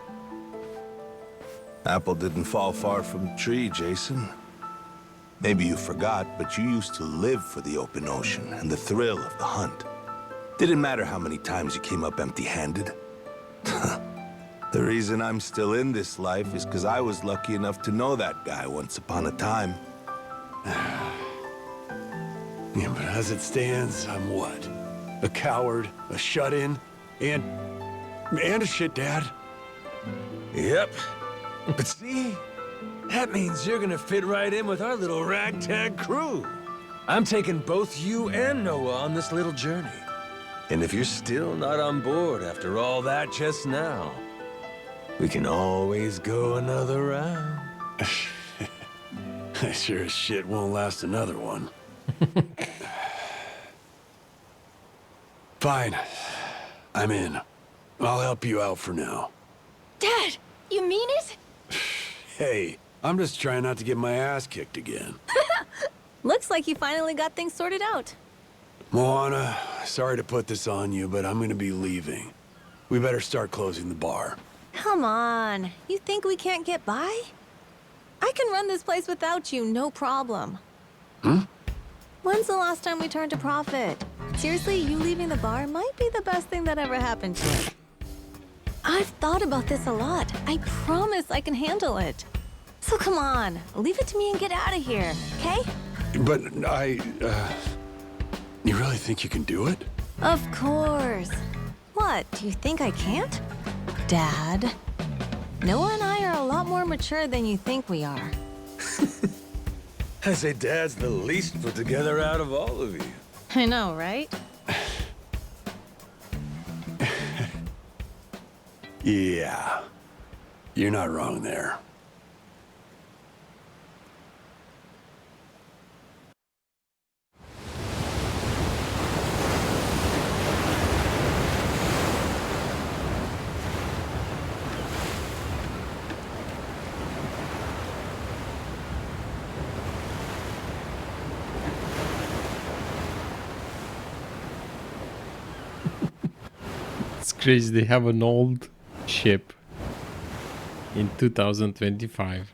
Apple didn't fall far from the tree, Jason. Maybe you forgot, but you used to live for the open ocean and the thrill of the hunt. Didn't matter how many times you came up empty-handed. The reason I'm still in this life is because I was lucky enough to know that guy once upon a time. Yeah, but as it stands, I'm what? A coward, a shut-in, and a shit dad. Yep. But see, that means you're gonna fit right in with our little ragtag crew. I'm taking both you and Noah on this little journey. And if you're still not on board after all that just now, we can always go another round. I sure as shit won't last another one. Fine. I'm in. I'll help you out for now. Dad, you mean it? Hey, I'm just trying not to get my ass kicked again. Looks like you finally got things sorted out. Moana, sorry to put this on you, but I'm gonna be leaving. We better start closing the bar. Come on. You think we can't get by? I can run this place without you, no problem. Hmm? When's the last time we turned a profit? Seriously, you leaving the bar might be the best thing that ever happened to it. I've thought about this a lot. I promise I can handle it. So come on, leave it to me and get out of here, okay? But you really think you can do it? Of course. What, do you think I can't? Dad, Noah and I are a lot more mature than you think we are. I say Dad's the least put together out of all of you. I know, right? Yeah. You're not wrong there. It's crazy they have an old ship in 2025.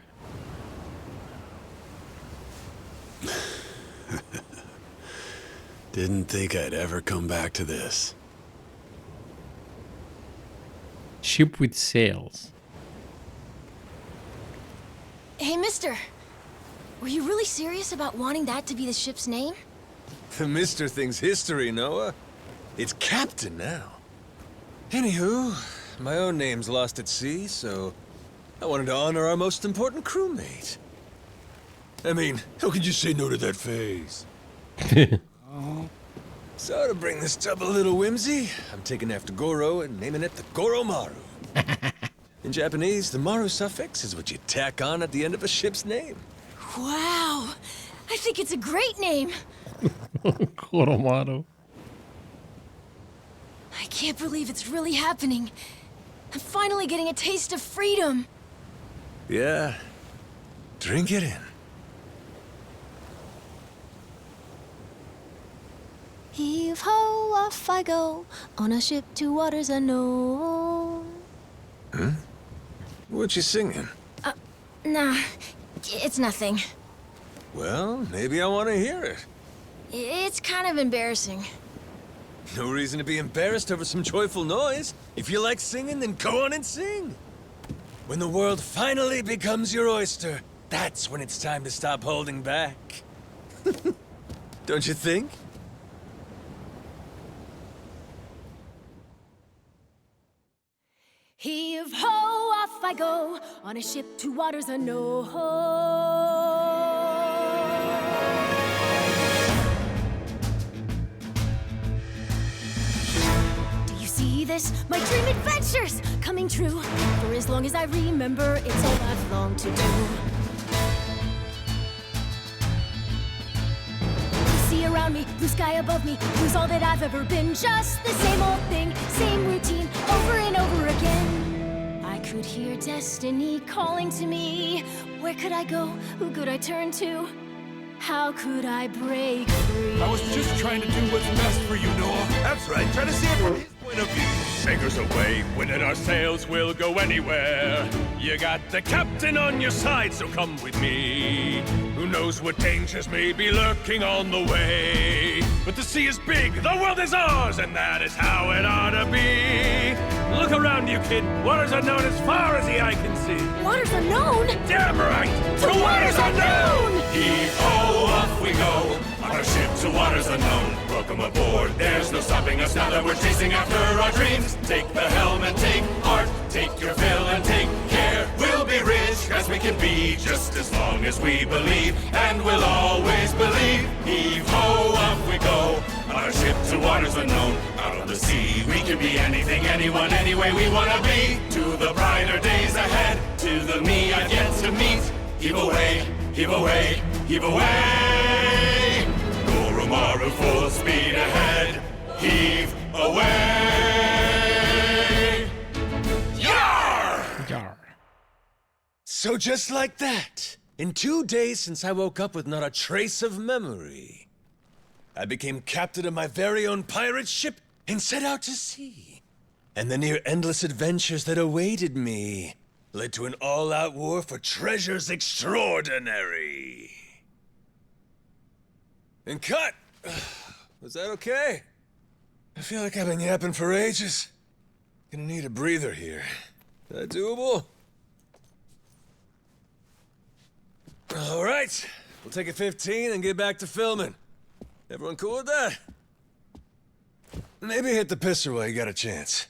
Didn't think I'd ever come back to this. Ship with sails. Hey, mister. Were you really serious about wanting that to be the ship's name? The Mister thing's history, Noah. It's Captain now. Anywho, my own name's lost at sea, so I wanted to honor our most important crewmate. I mean, how could you say no to that face? So to bring this tub a little whimsy, I'm taking after Goro and naming it the Goro Maru. In Japanese, the Maru suffix is what you tack on at the end of a ship's name. Wow. I think it's a great name. Koromaru. I can't believe it's really happening. I'm finally getting a taste of freedom. Yeah. Drink it in. Heave ho, off I go, on a ship to waters unknown. Huh? What you singing? Nah, it's nothing. Well, maybe I want to hear it. It's kind of embarrassing. No reason to be embarrassed over some joyful noise. If you like singing, then go on and sing. When the world finally becomes your oyster, that's when it's time to stop holding back. Don't you think? Heave ho, off I go, on a ship to waters unknown. Do you see this? My dream adventures coming true. For as long as I remember, it's all I've longed to do. Sea around me, blue sky above me, blue's all that I've ever been. Just the same old thing, same routine, over and over again. I could hear destiny calling to me. Where could I go? Who could I turn to? How could I break free? I was just trying to do what's best for you, Noah. That's right, trying to see it from his point of view. Anchors away, winning our sails, we'll go anywhere. You got the captain on your side, so come with me. Who knows what dangers may be lurking on the way. But the sea is big, the world is ours, and that is how it ought to be. Look around you, kid. Waters unknown as far as the eye can see. Waters unknown? Damn right! To waters unknown! Heave-ho, off we go. On our ship to waters unknown. Welcome aboard, there's no stopping us now that we're chasing after our dreams. Take the helm and take heart, take your fill and take care. We'll be rich as we can be, just as long as we believe, and we'll always believe. Heave-ho, off we go. On our ship to waters unknown. Out on the sea, we can be anything, anyone, any way we wanna be. To the brighter days ahead, to the me I've yet to meet. Heave away, heave away, heave away. Goro Maru full speed ahead. Heave away. Yar! Yar. So just like that, in 2 days since I woke up with not a trace of memory, I became captain of my very own pirate ship and set out to sea. And the near endless adventures that awaited me led to an all-out war for treasures extraordinary. And cut! Was that okay? I feel like I've been yapping for ages. Gonna need a breather here. Is that doable? All right, we'll take a 15 and get back to filming. Everyone cool with that? Maybe hit the pisser while you got a chance.